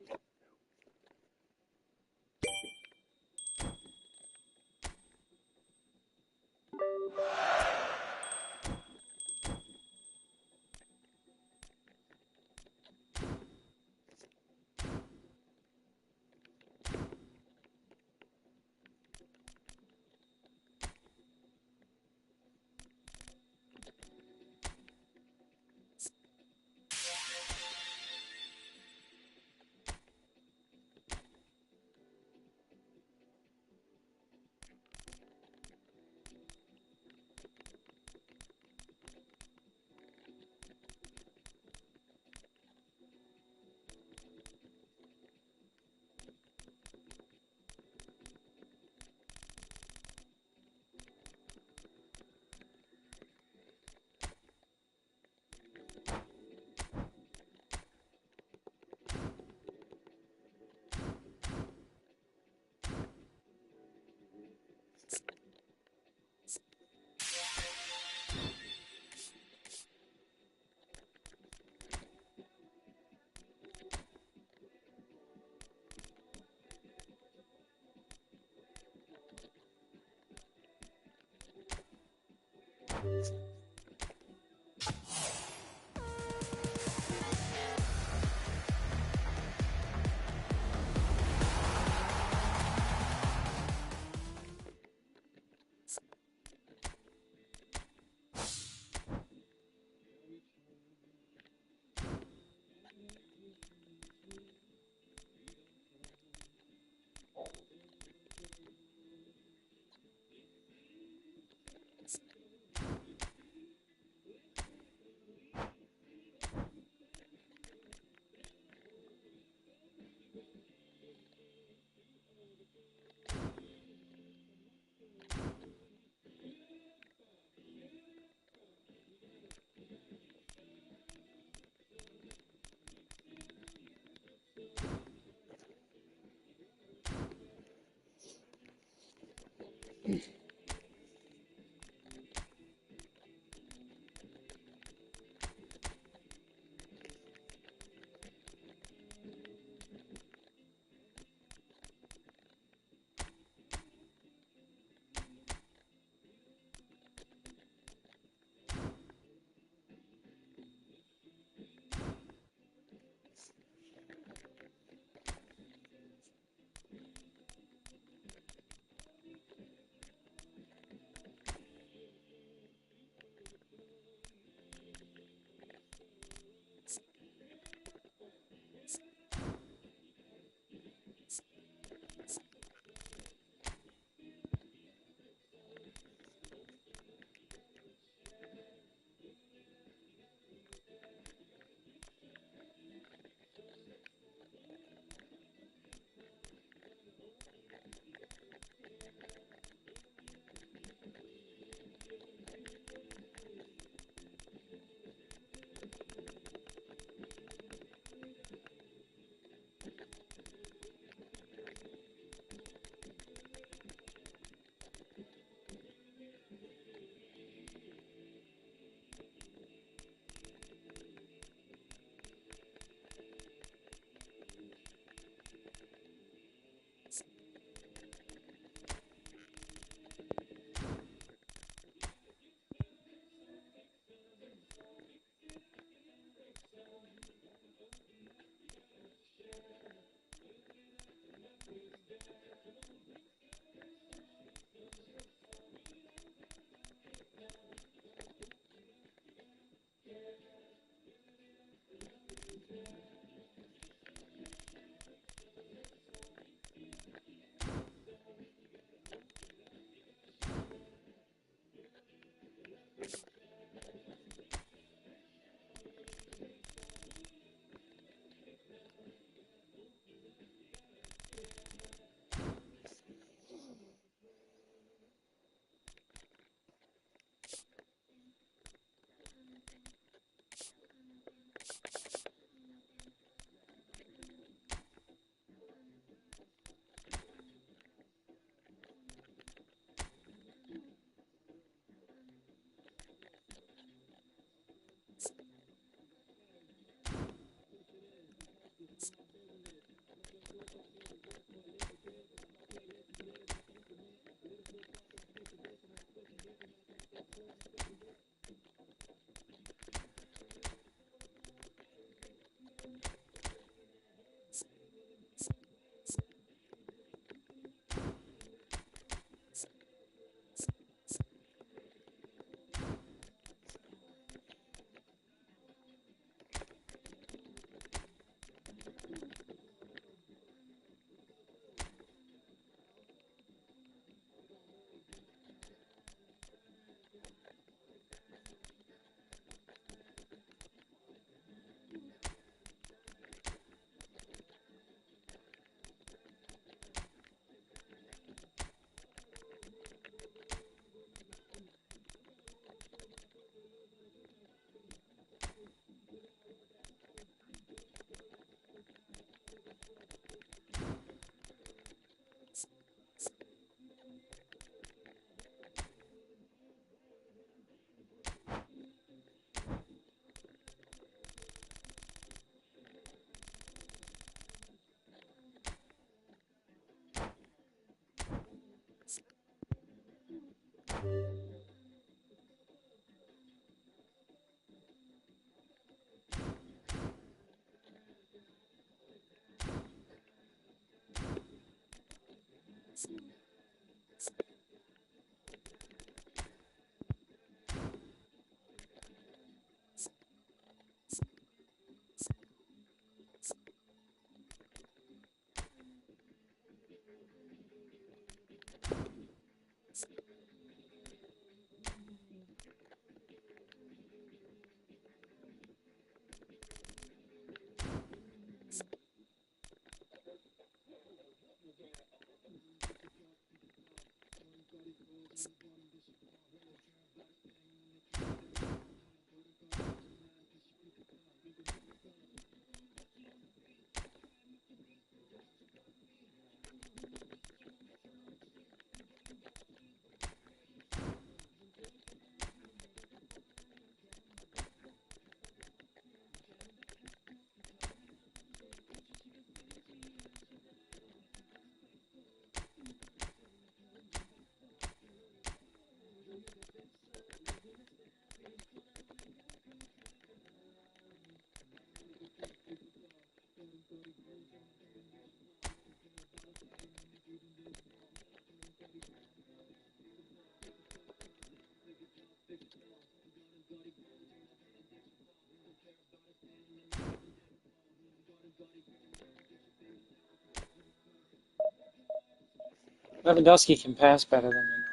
Lewandowski can pass better than Ronaldo.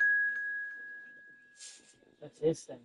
That's his thing.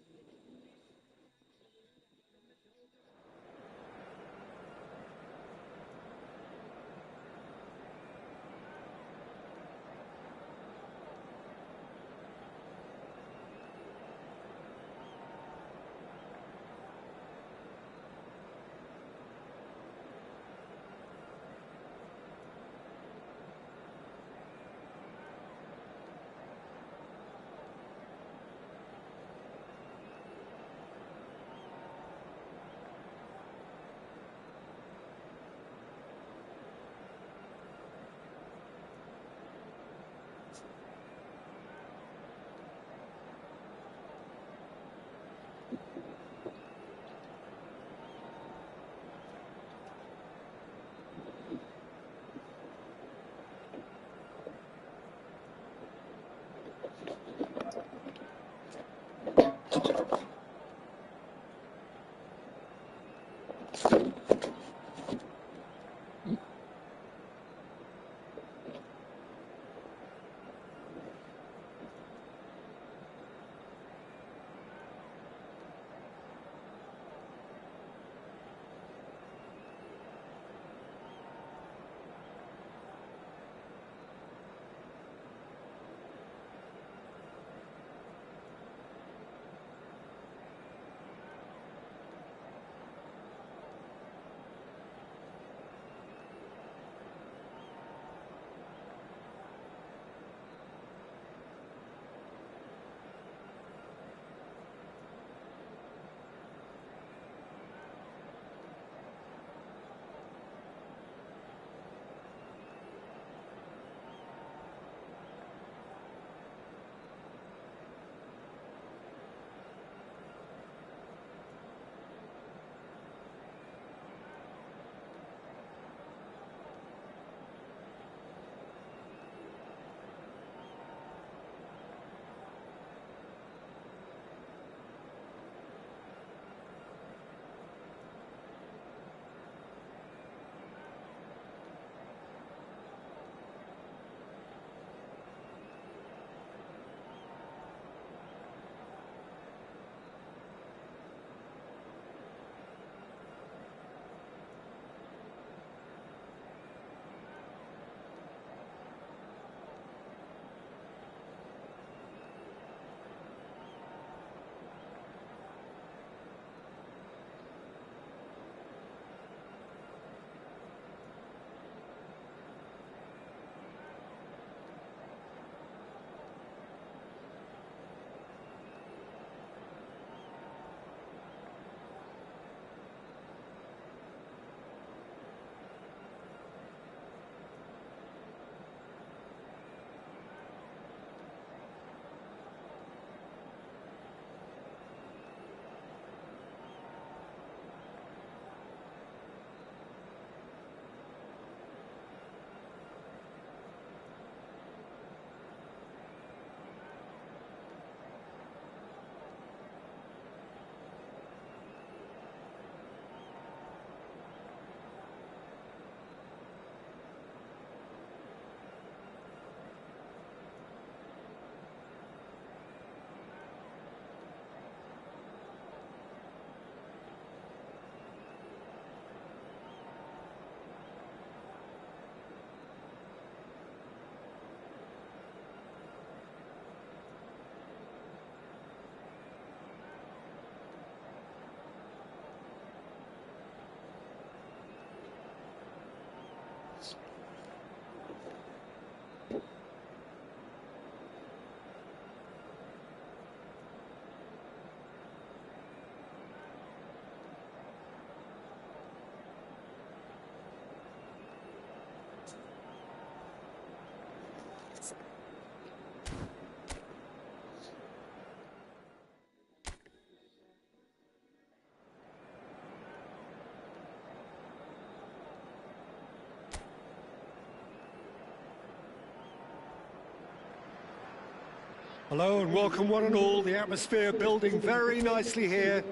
Hello and welcome one and all. The atmosphere building very nicely here.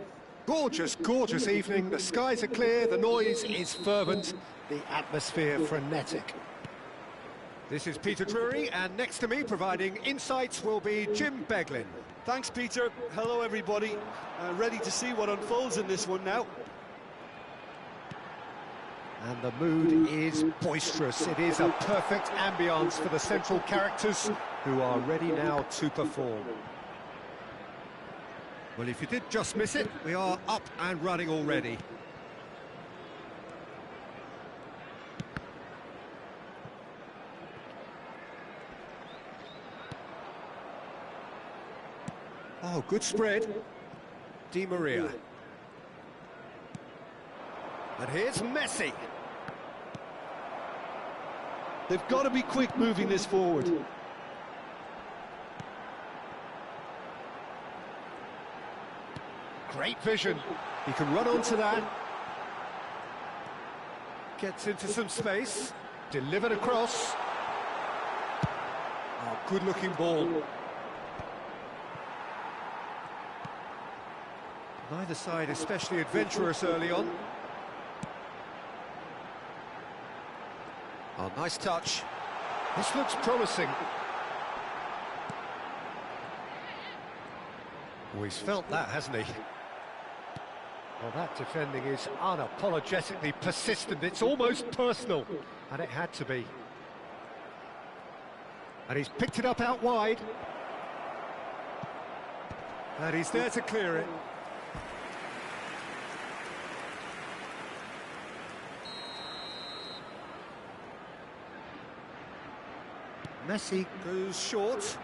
Gorgeous, gorgeous evening. The skies are clear, the noise is fervent, the atmosphere frenetic. This is Peter Drury, and next to me providing insights will be Jim Beglin. Thanks, Peter. Hello, everybody. Ready to see what unfolds in this one now. And the mood is boisterous. It is a perfect ambience for the central characters who are ready now to perform. Well, if you did just miss it, we are up and running already. Oh, good spread. Di Maria. And here's Messi. They've got to be quick moving this forward. Great vision. He can run onto that. Gets into some space. Delivered across. Oh, good-looking ball. Neither side especially adventurous early on. Oh, nice touch. This looks promising. Oh, he's felt that, hasn't he? Well, that defending is unapologetically persistent. It's almost personal, and it had to be. And he's picked it up out wide. And he's there to clear it. Messi goes short.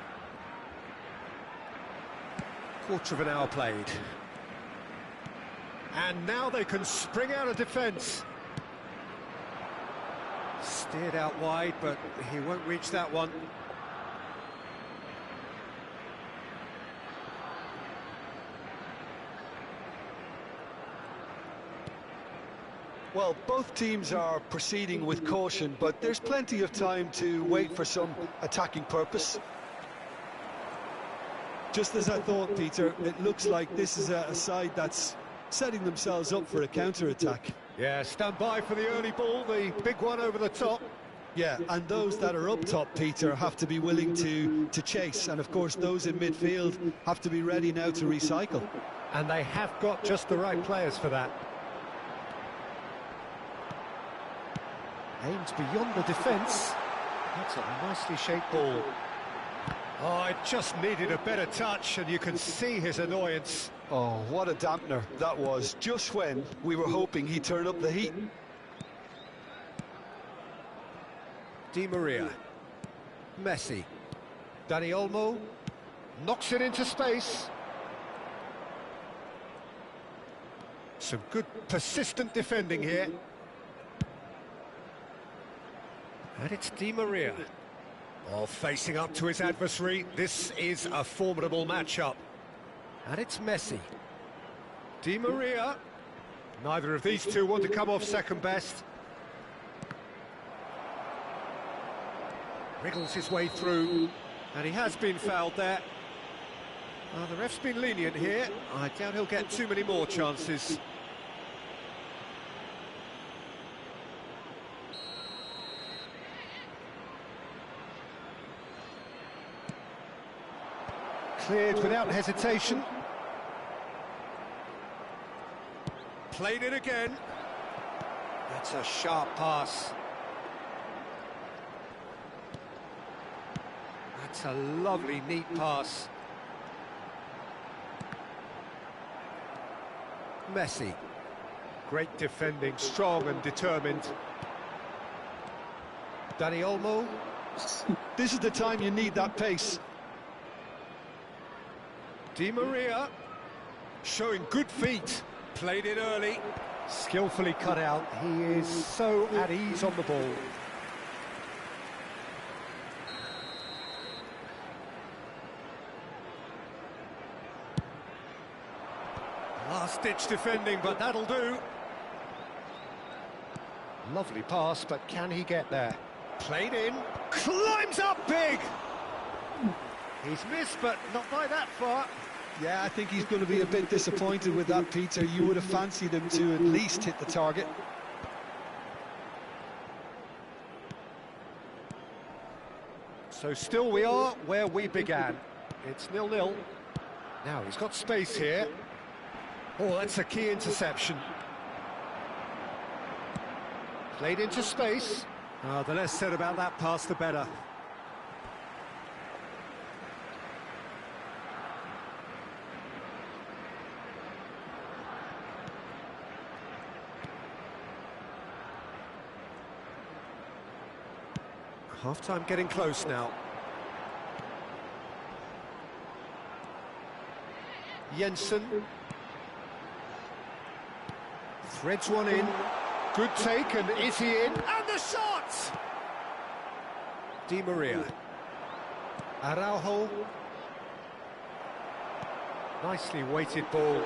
Quarter of an hour played. And now they can spring out of defence. Steered out wide, but he won't reach that one. Well, both teams are proceeding with caution, but there's plenty of time to wait for some attacking purpose. Just as I thought, Peter, it looks like this is a side that's setting themselves up for a counter-attack. Yeah, stand by for the early ball, the big one over the top. Yeah, and those that are up top, Peter, have to be willing to chase. And, of course, those in midfield have to be ready now to recycle. And they have got just the right players for that. Aims beyond the defence. That's a nicely shaped ball. Oh, it just needed a better touch, and you can see his annoyance. Oh, what a dampener that was, just when we were hoping he'd turn up the heat. Di Maria. Messi. Dani Olmo. Knocks it into space. Some good persistent defending here. And it's Di Maria. Oh, facing up to his adversary. This is a formidable matchup. And it's Messi. Di Maria. Neither of these two want to come off second best. Wriggles his way through. And he has been fouled there. The ref's been lenient here. I doubt he'll get too many more chances. Cleared without hesitation. Played it again. That's a sharp pass. That's a lovely, neat pass. Messi. Great defending, strong and determined. Dani Olmo. This is the time you need that pace. Di Maria, showing good feet, played it early, skillfully cut out. He is so at ease on the ball. Last-ditch defending, but that'll do. Lovely pass, but can he get there? Played in, climbs up big! He's missed, but not by that far. Yeah, I think he's going to be a bit disappointed with that, Peter. You would have fancied him to at least hit the target. So still we are where we began. It's 0-0. Now he's got space here. Oh, that's a key interception. Played into space. Oh, the less said about that pass, the better. Half-time getting close now. Jensen. Threads one in. Good take, and is he in? And the shot! Di Maria. Araujo. Nicely weighted ball.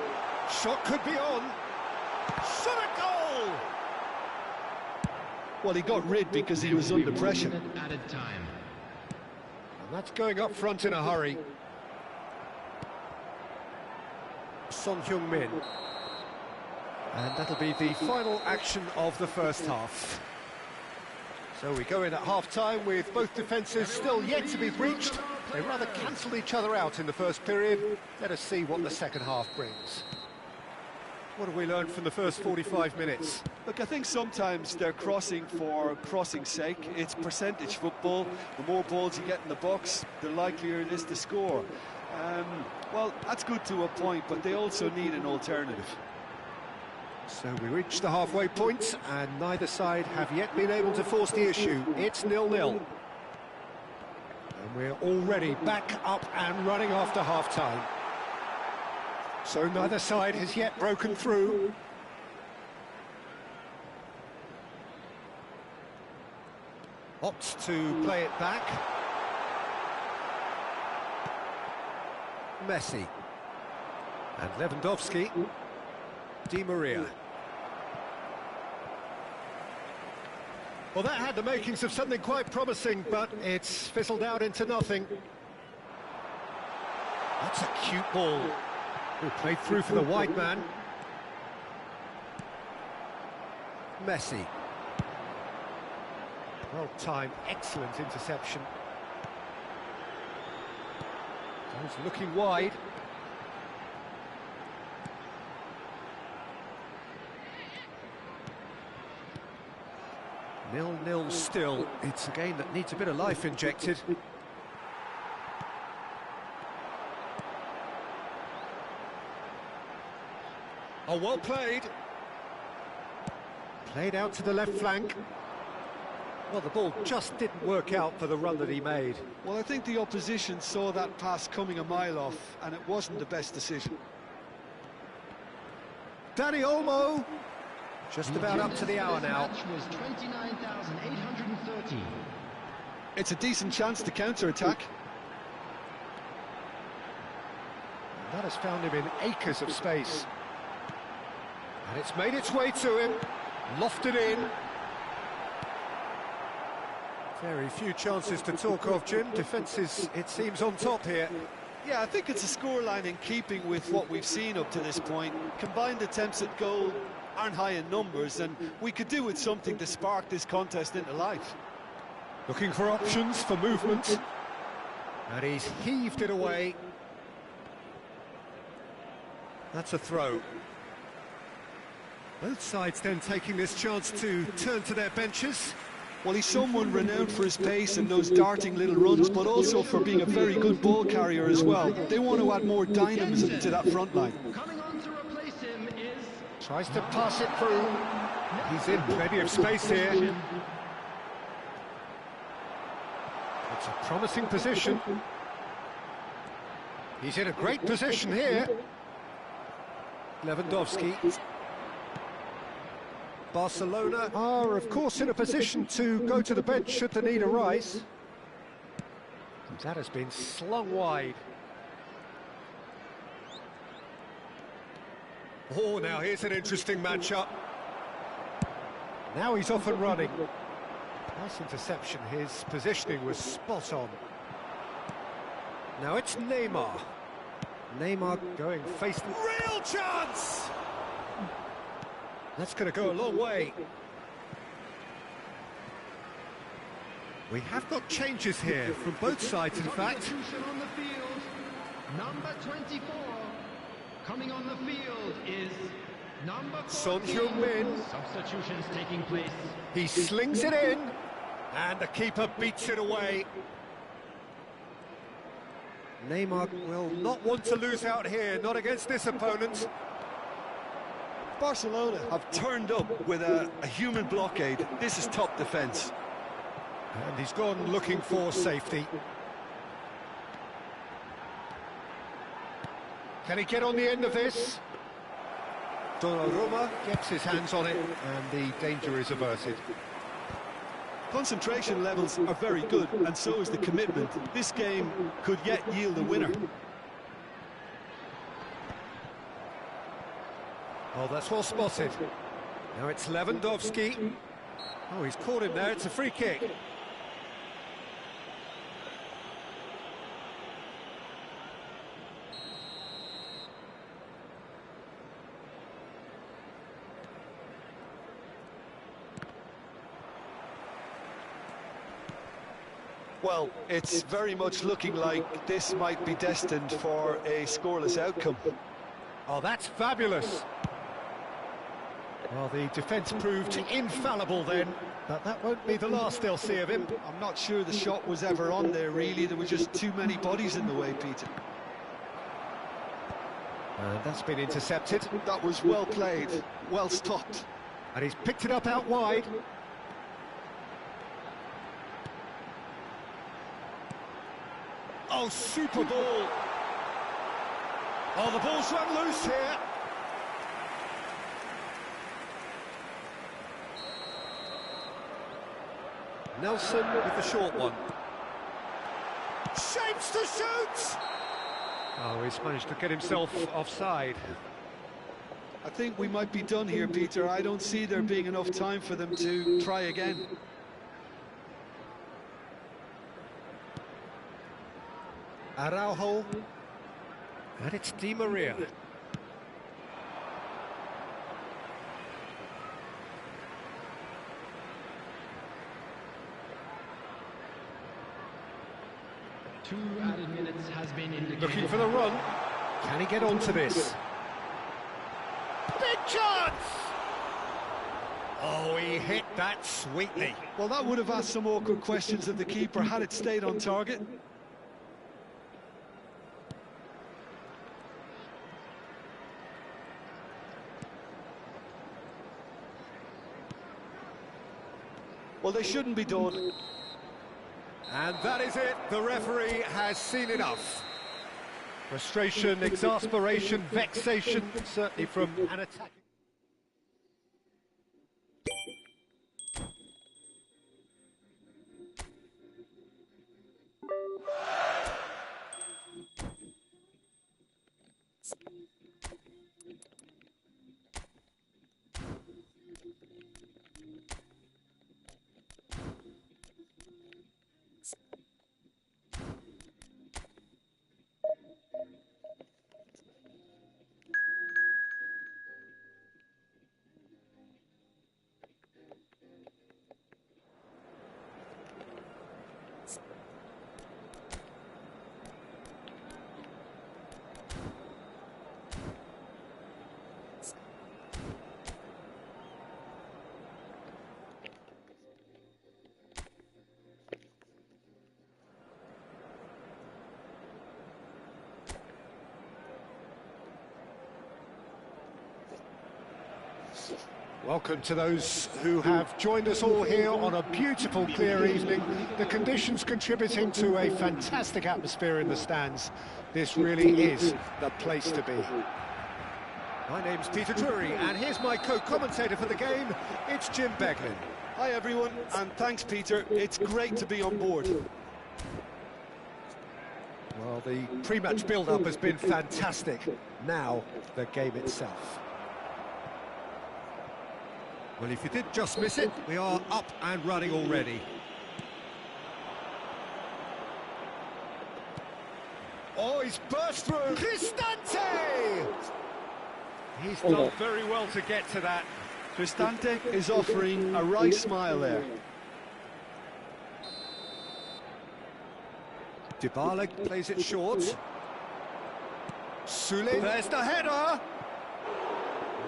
Shot could be on. Shot a goal! Well, he got rid because he was under pressure. Added time. And that's going up front in a hurry. Son Heung-min. And that'll be the final action of the first half. So we go in at half-time with both defences still yet to be breached. They rather cancelled each other out in the first period. Let us see what the second half brings. What have we learned from the first 45 minutes? Look, I think sometimes they're crossing for crossing's sake. It's percentage football. The more balls you get in the box, the likelier it is to score. Well, that's good to a point, but they also need an alternative. So we reach the halfway point, and neither side have yet been able to force the issue. It's 0-0. And we're already back up and running after half-time. So neither side has yet broken through. Opts to play it back. Messi. And Lewandowski. Di Maria. Well, that had the makings of something quite promising, but it's fizzled out into nothing. That's a cute ball. Played through for the wide man. Messi. Well-timed, excellent interception. He's looking wide. Nil-nil still. It's a game that needs a bit of life injected. Oh, well played. Played out to the left flank. Well, the ball just didn't work out for the run that he made. Well, I think the opposition saw that pass coming a mile off, and it wasn't the best decision. Danny Olmo. Just about up to the hour now. Was 29,830. It's a decent chance to counter-attack. That has found him in acres of space. And it's made its way to him. Lofted in. Very few chances to talk of, Jim. Defence is, it seems, on top here. Yeah, I think it's a scoreline in keeping with what we've seen up to this point. Combined attempts at goal aren't high in numbers, and we could do with something to spark this contest into life. Looking for options, for movement. And he's heaved it away. That's a throw. Both sides then taking this chance to turn to their benches. Well, he's someone renowned for his pace and those darting little runs, but also for being a very good ball carrier as well. They want to add more dynamism to that front line. Coming on to replace him is... Tries to pass it through. He's in plenty of space here. It's a promising position. He's in a great position here. Lewandowski. Barcelona are, of course, in a position to go to the bench should the need arise. That has been slung wide. Oh, now here's an interesting matchup. Now he's off and running. Nice interception, his positioning was spot on. Now it's Neymar. Neymar going face... Real chance! That's going to go a long way. We have got changes here from both sides, in fact. Substitution on the field. Number 24. Coming on the field is number 14. Son Heung-min. Substitutions taking place. He slings it in, and the keeper beats it away. Neymar will not want to lose out here, not against this opponent. Barcelona have turned up with a human blockade. This is top defence. And he's gone looking for safety. Can he get on the end of this? Donnarumma gets his hands on it, and the danger is averted. Concentration levels are very good, and so is the commitment. This game could yet yield a winner. Oh, that's well spotted. Now it's Lewandowski. Oh, he's caught him there, it's a free kick. Well, it's very much looking like this might be destined for a scoreless outcome. Oh, that's fabulous. Well, the defence proved infallible then, but that won't be the last they'll see of him. I'm not sure the shot was ever on there, really. There were just too many bodies in the way, Peter. And that's been intercepted. That was well played, well stopped. And he's picked it up out wide. Oh, super ball. Oh, the ball's run loose here. Nelson with the short one. Shapes to shoot! Oh, he's managed to get himself offside. I think we might be done here, Peter. I don't see there being enough time for them to try again. Araujo. And it's Di Maria. Two added minutes has been indicated. Looking for the run. Can he get onto this? Big chance! Oh, he hit that sweetly. Well, that would have asked some awkward questions of the keeper had it stayed on target. Well, they shouldn't be done. And that is it. The referee has seen enough. Frustration, exasperation, vexation, certainly from an attack. Welcome to those who have joined us all here on a beautiful, clear evening. The conditions contributing to a fantastic atmosphere in the stands. This really is the place to be. My name's Peter Drury, and here's my co-commentator for the game. It's Jim Beglin. Hi, everyone, and thanks, Peter. It's great to be on board. Well, the pre-match build-up has been fantastic. Now, the game itself. Well, if you did just miss it, we are up and running already. Oh, he's burst through. Cristante! He's done very well to get to that. Cristante is offering a wry smile there. Dybala plays it short. Sule, there's the header!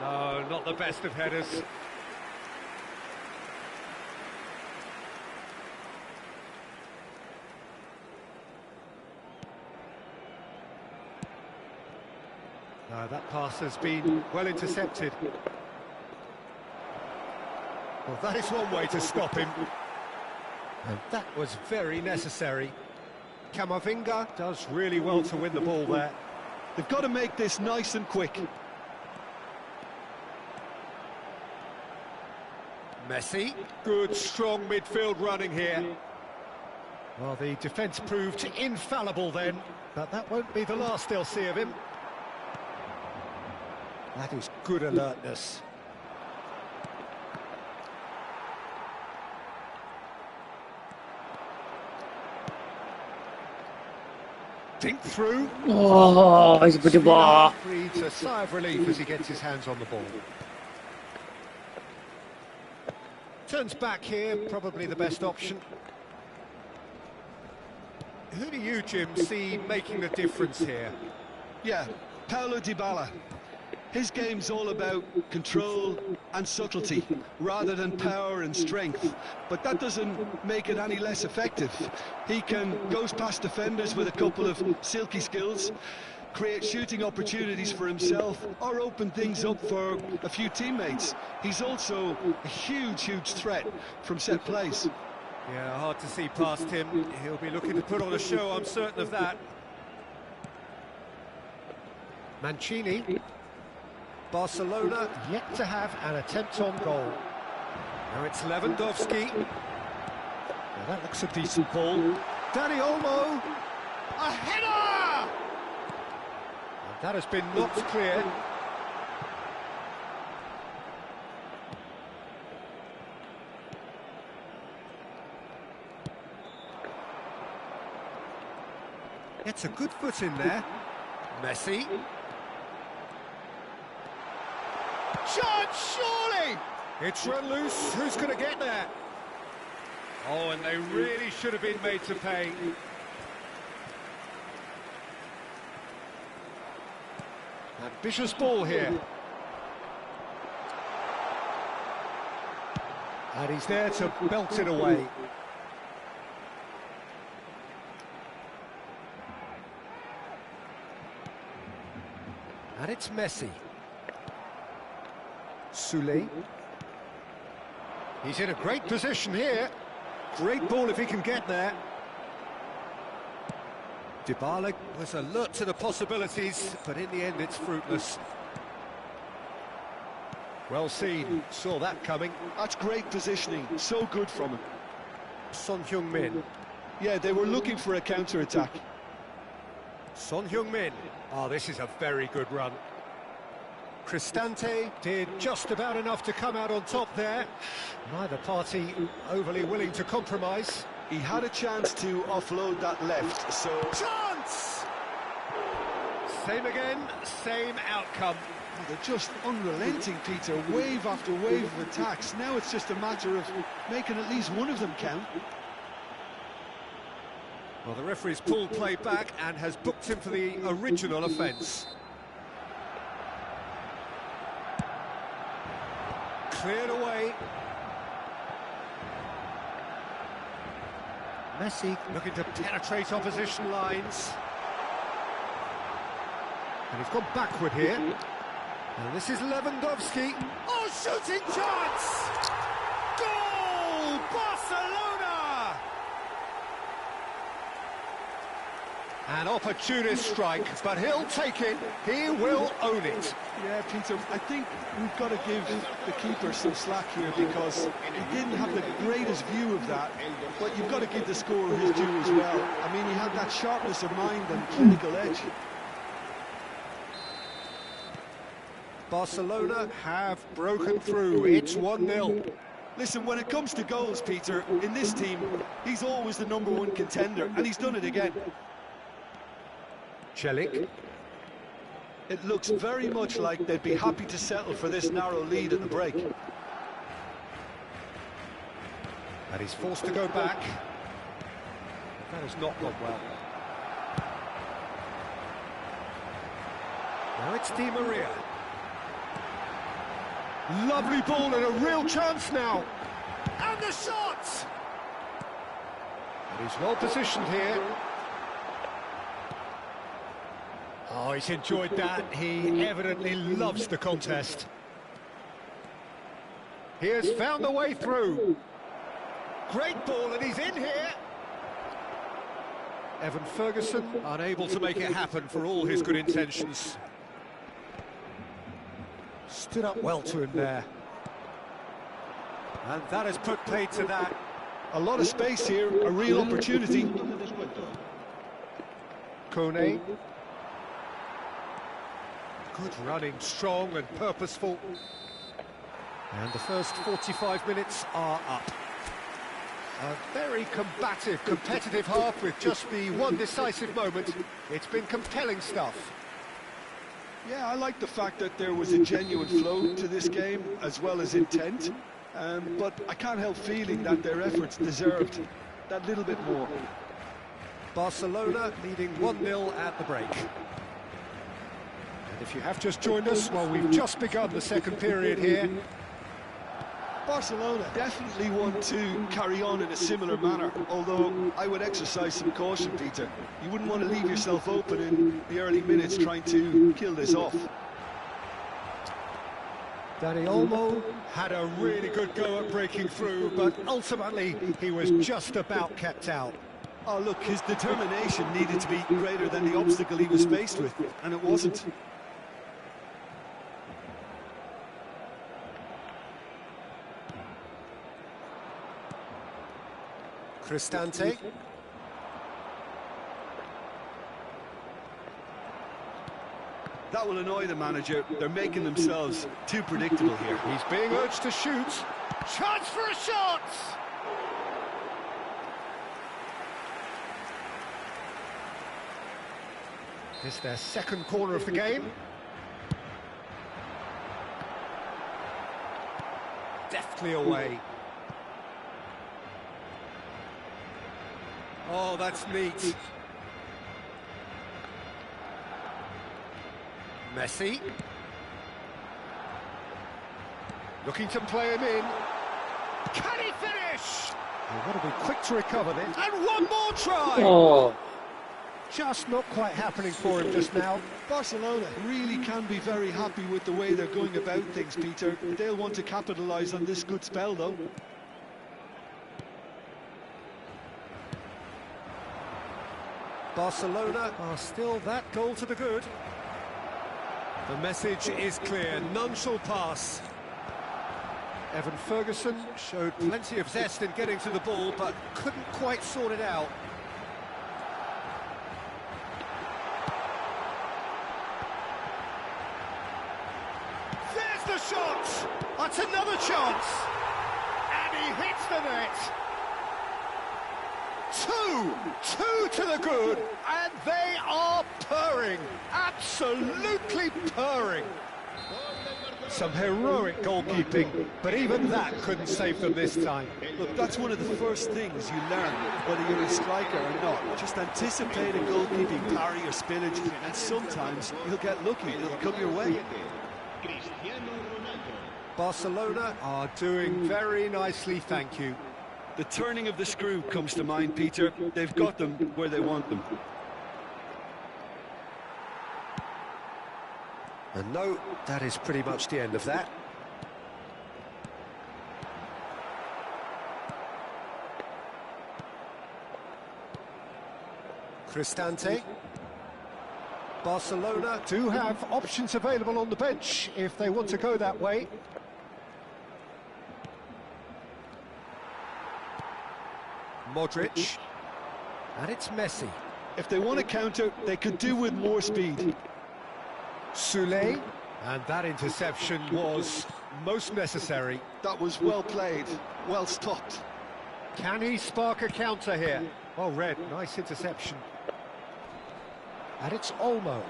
No, not the best of headers. No, that pass has been well intercepted. Well, that is one way to stop him. And that was very necessary. Camavinga does really well to win the ball there. They've got to make this nice and quick. Messi, good strong midfield running here. Well, the defence proved infallible then, but that won't be the last they'll see of him. That is good alertness. Dink through. Oh, he's a bit of ball. Breathes a sigh of relief as he gets his hands on the ball. Turns back here, probably the best option. Who do you, Jim, see making the difference here? Yeah, Paulo Dybala. His game's all about control and subtlety, rather than power and strength. But that doesn't make it any less effective. He goes past defenders with a couple of silky skills, create shooting opportunities for himself, or open things up for a few teammates. He's also a huge threat from set plays. Yeah, hard to see past him. He'll be looking to put on a show, I'm certain of that. Mancini. Barcelona yet to have an attempt on goal. Now it's Lewandowski. Now that looks a decent ball. Dani Olmo. A header! And that has been knocked clear. Gets a good foot in there. Messi. Chance, surely! It's run loose. Who's going to get there? Oh, and they really should have been made to pay. Ambitious ball here. And he's there to belt it away. And it's Messi. Sule. He's in a great position here. Great ball if he can get there. Dybala was alert to the possibilities, but in the end it's fruitless. Well seen, saw that coming. That's great positioning, so good from him. Son Heung-min. Yeah, they were looking for a counter-attack. Son Heung-min. Oh, this is a very good run. Cristante did just about enough to come out on top there. Neither party overly willing to compromise. He had a chance to offload that left, so... Chance! Same again, same outcome. Oh, they're just unrelenting, Peter. Wave after wave of attacks. Now it's just a matter of making at least one of them count. Well, the referee's pulled play back and has booked him for the original offence. Cleared away. Messi looking to penetrate opposition lines. And he's gone backward here. And this is Lewandowski. Oh, shooting chance! Goal! Barcelona! An opportunist strike, but he'll take it. He will own it. Yeah, Peter, I think we've got to give the keeper some slack here because he didn't have the greatest view of that, but you've got to give the scorer his due as well. I mean, he had that sharpness of mind and clinical edge. Barcelona have broken through. It's 1-0. Listen, when it comes to goals, Peter, in this team, he's always the #1 contender, and he's done it again. Celik. It looks very much like they'd be happy to settle for this narrow lead at the break. And he's forced to go back. That has not gone well. Now it's Di Maria. Lovely ball and a real chance now. And the shot! And he's well positioned here. Oh, he's enjoyed that. He evidently loves the contest. He has found the way through. Great ball, and he's in here. Evan Ferguson unable to make it happen for all his good intentions. Stood up well to him there. And that has put paid to that. A lot of space here, a real opportunity. Kone. Good running, strong and purposeful. And the first 45 minutes are up. A very combative, competitive half with just the one decisive moment. It's been compelling stuff. Yeah, I like the fact that there was a genuine flow to this game, as well as intent. But I can't help feeling that their efforts deserved that little bit more. Barcelona leading 1-0 at the break. And if you have just joined us, well, we've just begun the second period here. Barcelona definitely want to carry on in a similar manner, although I would exercise some caution, Peter. You wouldn't want to leave yourself open in the early minutes trying to kill this off. Dani Olmo had a really good go at breaking through, but ultimately he was just about kept out. Oh, look, his determination needed to be greater than the obstacle he was faced with, and it wasn't. Cristante. That will annoy the manager. They're making themselves too predictable here. He's being urged to shoot. Chance for a shot! It's their second corner of the game. Deftly away. Oh, that's neat. Messi. Looking to play him in. Can he finish? They've got to be quick to recover this. And one more try! Oh, Just not quite happening for him just now. Barcelona really can be very happy with the way they're going about things, Peter. They'll want to capitalise on this good spell, though. Barcelona are still that goal to the good. The message is clear, none shall pass. Evan Ferguson showed plenty of zest in getting to the ball, but couldn't quite sort it out. There's the shot! That's another chance! And he hits the net! Two to the good, and they are purring, absolutely purring. Some heroic goalkeeping, but even that couldn't save them this time. Look, that's one of the first things you learn, whether you're a striker or not. Just anticipate a goalkeeping parry or spillage, and sometimes you'll get lucky, it'll come your way. Barcelona are doing very nicely, thank you. The turning of the screw comes to mind, Peter. They've got them where they want them. And no, that is pretty much the end of that. Cristante. Barcelona do have options available on the bench if they want to go that way. Modric. And it's Messi. If they want to counter, they could do with more speed. Soulé. And that interception was most necessary. That was well played, well stopped. Can he spark a counter here? Oh, Red, nice interception. And it's Olmo.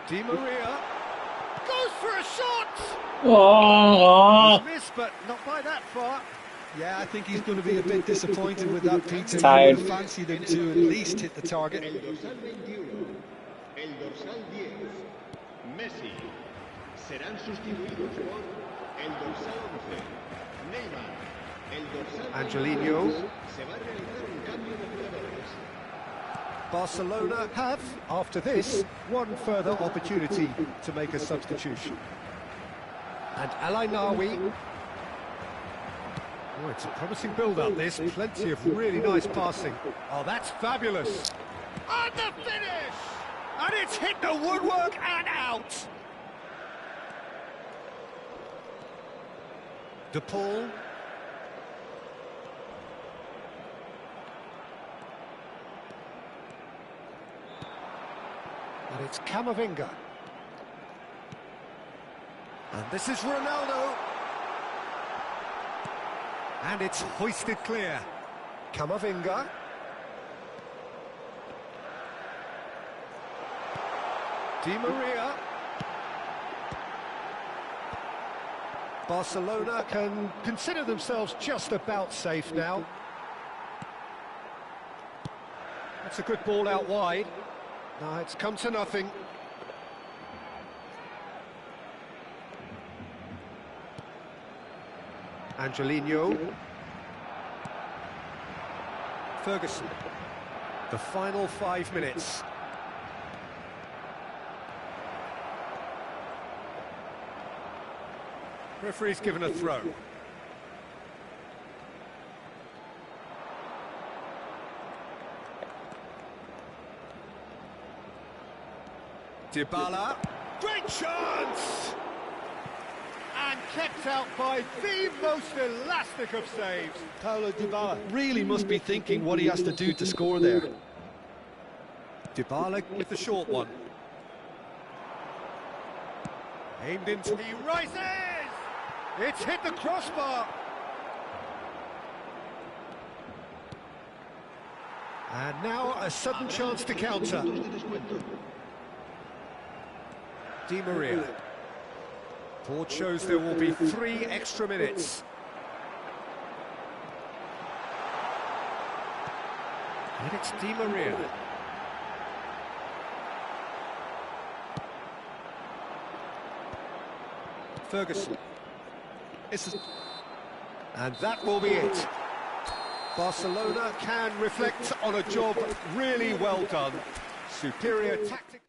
Di Maria goes for a shot! Oh, He's missed, but not by that far. Yeah, I think he's going to be a bit disappointed with that, Peter. Tired. He would have fancied him to at least hit the target. El dorsal 21, el dorsal 10, Messi. Serán sustituidos por el dorsal 11, Neymar. El dorsal Angelino. 22, se va a realizar un cambio de jugadores. Barcelona have, after this, one further opportunity to make a substitution. And Alainawi. Oh, it's a promising build-up, this. Plenty of really nice passing. Oh, that's fabulous. And the finish! And it's hit the woodwork and out! De Paul. And it's Camavinga. And this is Ronaldo. And it's hoisted clear. Camavinga. Di Maria. Barcelona can consider themselves just about safe now. That's a good ball out wide. No, it's come to nothing. Angelino. Ferguson. The final 5 minutes. Referee's given a throw. Dybala. Great chance! And kept out by the most elastic of saves. Paulo Dybala really must be thinking what he has to do to score there. Dybala with the short one. Aimed into... He rises! It's hit the crossbar! And now a sudden chance to counter. Di Maria. Report shows there will be 3 extra minutes. And it's Di Maria. Ferguson. And that will be it. Barcelona can reflect on a job really well done. Superior tactics.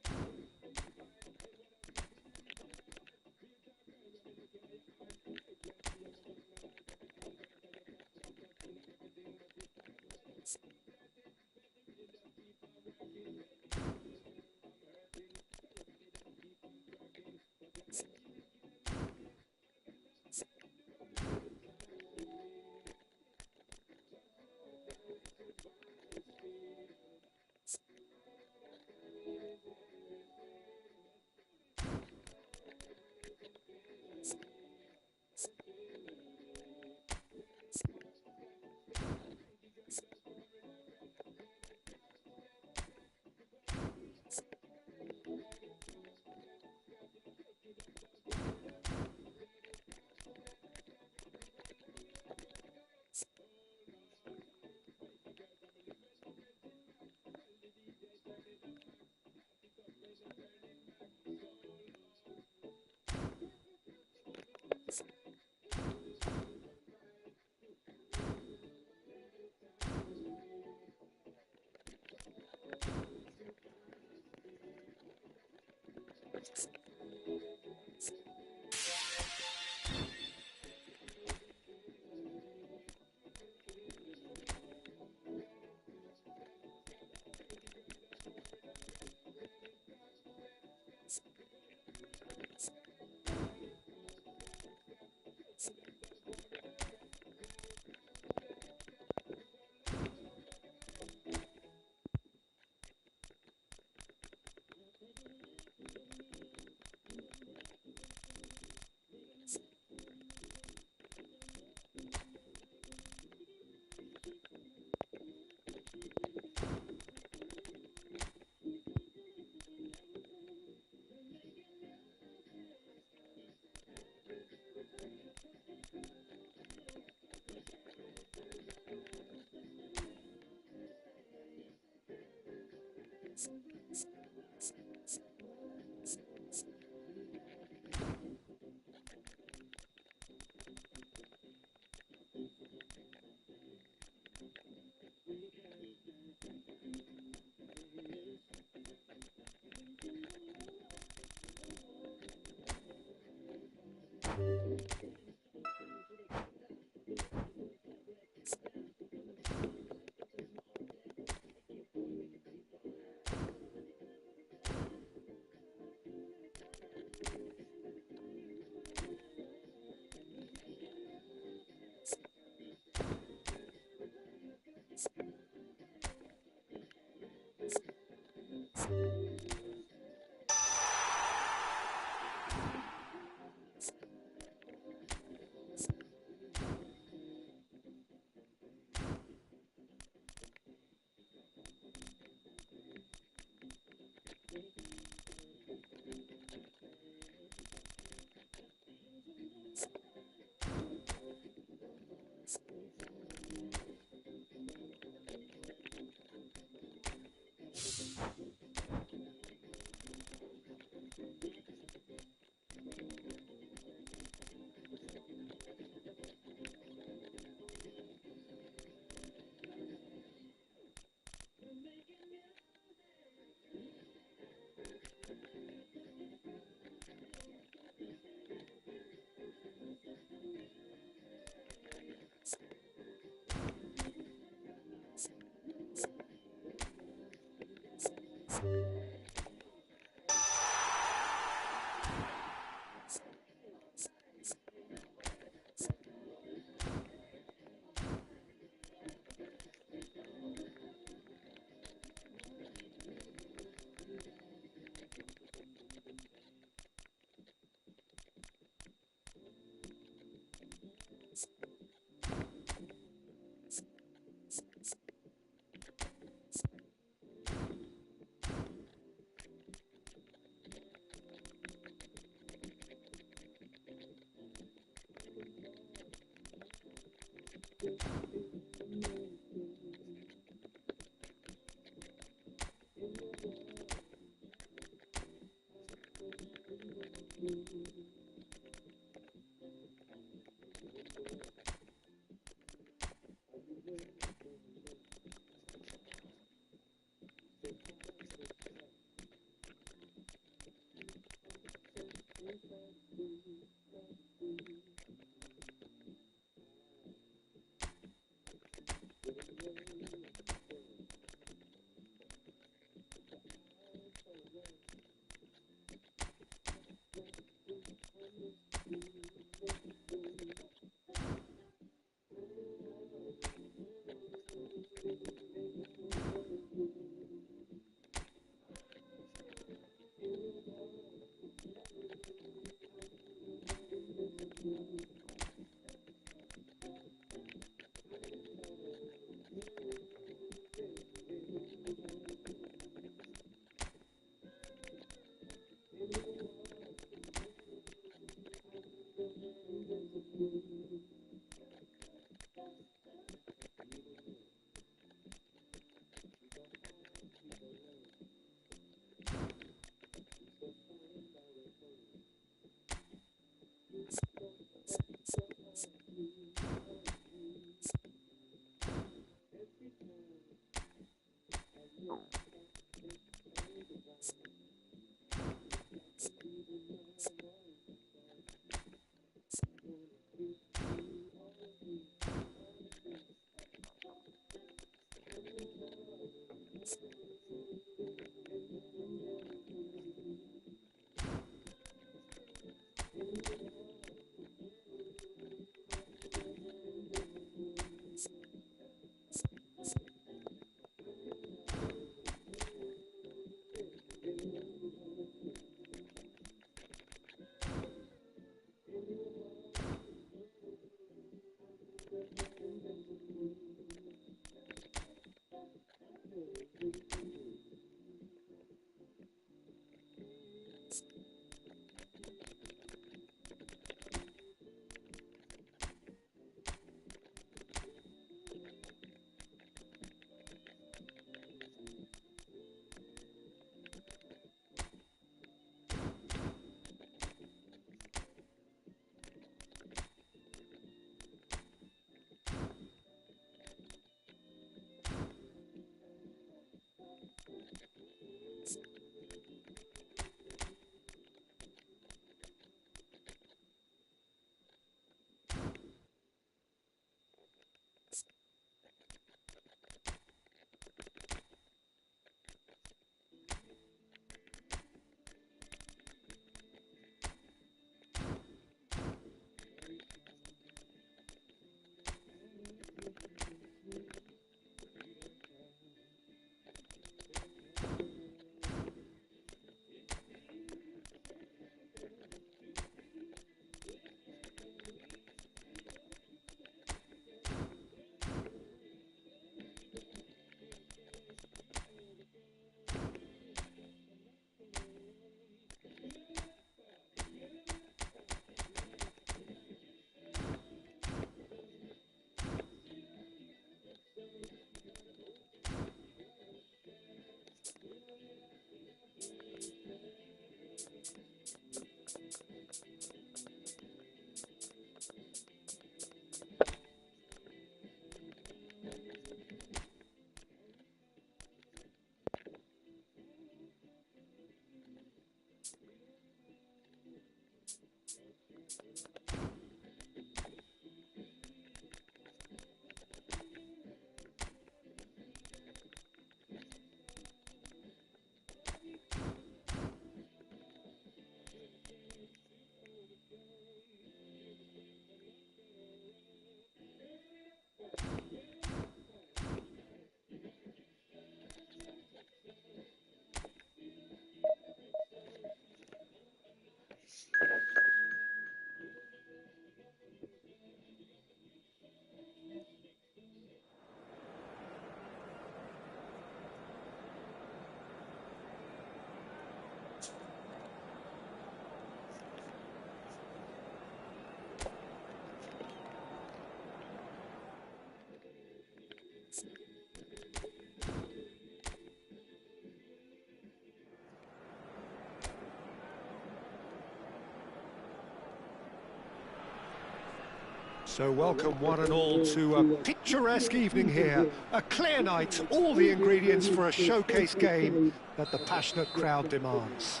So welcome one and all to a picturesque evening here, a clear night, all the ingredients for a showcase game that the passionate crowd demands.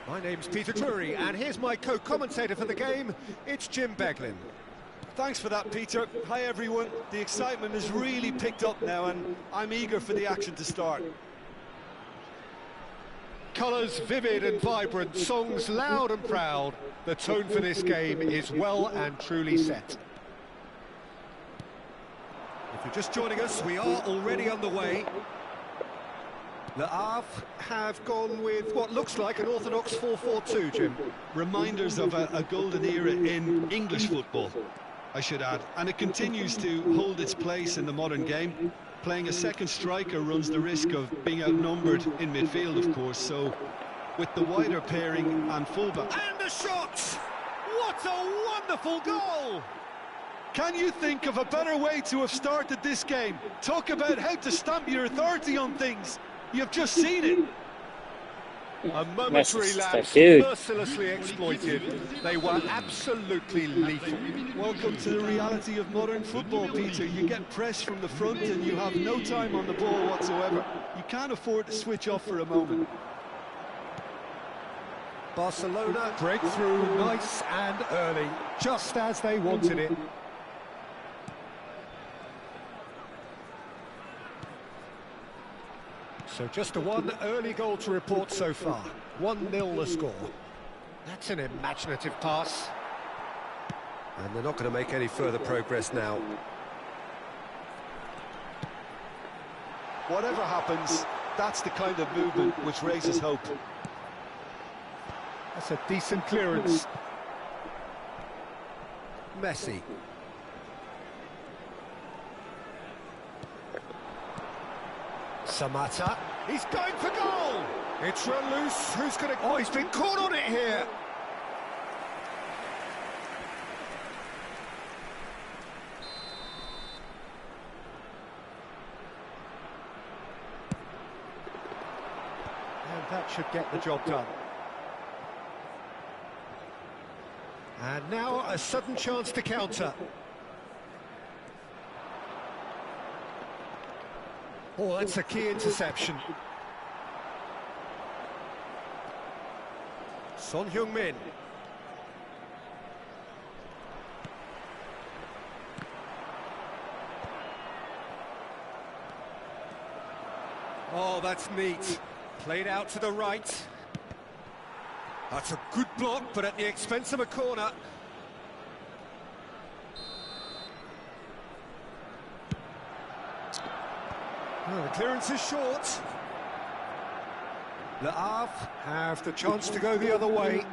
My name's Peter Drury, and here's my co-commentator for the game, it's Jim Beglin. Thanks for that, Peter. Hi, everyone. The excitement has really picked up now, and I'm eager for the action to start. Colours vivid and vibrant, songs loud and proud. The tone for this game is well and truly set. If you're just joining us, we are already underway. Le Havre have gone with what looks like an orthodox 4-4-2, Jim. Reminders of a golden era in English football, I should add. And it continues to hold its place in the modern game. Playing a second striker runs the risk of being outnumbered in midfield, of course, so with the wider pairing and fullback. And the shot! What a wonderful goal! Can you think of a better way to have started this game? Talk about how to stamp your authority on things. You've just seen it. A momentary lapse, dude. mercilessly exploited. They were absolutely lethal. Welcome to the reality of modern football, Peter. You get pressed from the front and you have no time on the ball whatsoever. You can't afford to switch off for a moment. Barcelona break through nice and early, just as they wanted it. So just a one early goal to report so far. 1-0 the score. That's an imaginative pass. And they're not going to make any further progress now. Whatever happens, that's the kind of movement which raises hope. That's a decent clearance. Messi. Samata, he's going for goal! It's run loose, who's going to... Oh, he's been caught on it here! And that should get the job done. And now a sudden chance to counter. Oh, that's a key interception. Son Heung-min. Oh, that's neat. Played out to the right. That's a good block, but at the expense of a corner. Oh, the clearance is short. Le Havre have the chance to go the other way.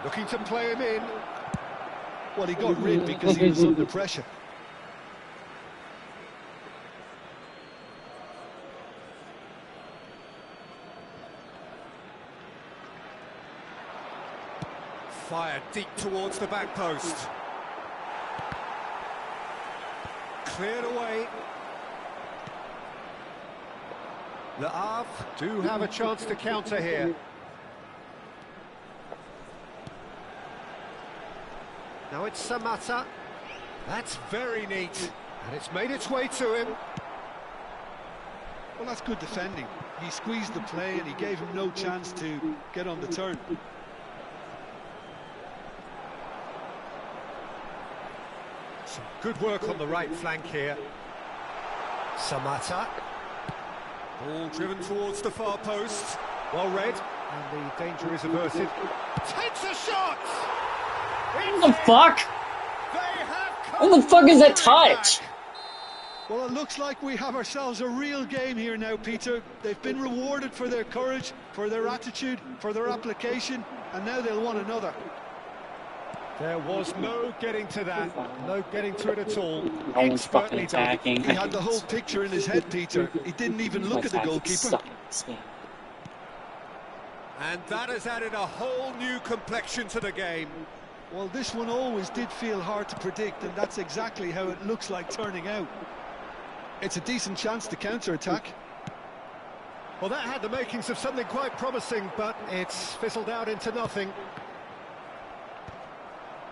Looking to play him in. Well, he got rid because he was under pressure. Fired deep towards the back post. Cleared away. Le Havre do have a chance to counter here. Now it's Samata. That's very neat. And it's made its way to him. Well, that's good defending. He squeezed the play and he gave him no chance to get on the turn. Some good work on the right flank here. Samata. Ball driven towards the far post. Well read. And the danger is averted. Takes a shot! What the fuck? What the fuck is that touch? Well, it looks like we have ourselves a real game here now, Peter. They've been rewarded for their courage, for their attitude, for their application, and now they'll want another. There was no getting to that, no getting to it at all. No one's fucking attacking. He had the whole picture in his head, Peter. He didn't even look at the goalkeeper. And that has added a whole new complexion to the game. Well, this one always did feel hard to predict, and that's exactly how it looks like turning out. It's a decent chance to counter-attack. Well, that had the makings of something quite promising, but it's fizzled out into nothing.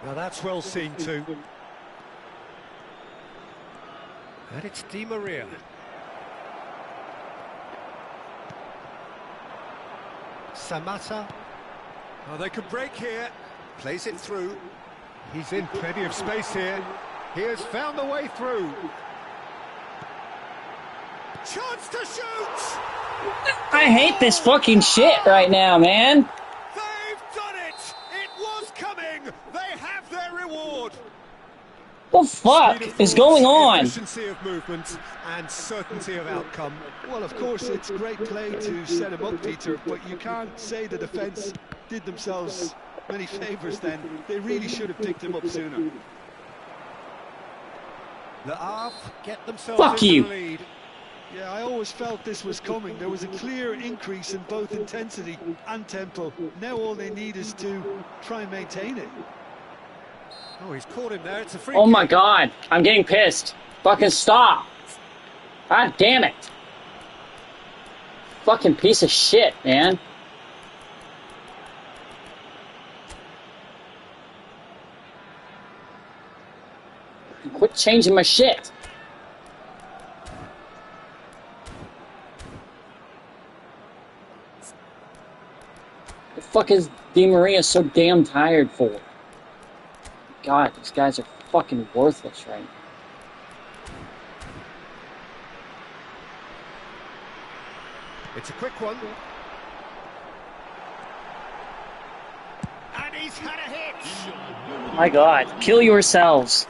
Now that's well seen too. And it's Di Maria. Samata. Oh, they could break here. Plays it through. He's in plenty of space here. He has found the way through. Chance to shoot! I hate this fucking shit right now, man. They've done it! It was coming! They have their reward! What the fuck is going on? Efficiency of movement and certainty of outcome. Well, of course, it's great play to set him up, Peter, but you can't say the defence did themselves many favours then. They really should have picked him up sooner. Le Havre get themselves Fuck into you. the lead. Yeah, I always felt this was coming. There was a clear increase in both intensity and tempo. Now all they need is to try and maintain it. Oh, he's caught him there. It's a free Oh my kick. god, I'm getting pissed. Fucking stop. God damn it. Fucking piece of shit, man. Quit changing my shit. The fuck is Di Maria so damn tired for? God, these guys are fucking worthless right now. It's a quick one. And he's had a hit. My god, kill yourselves.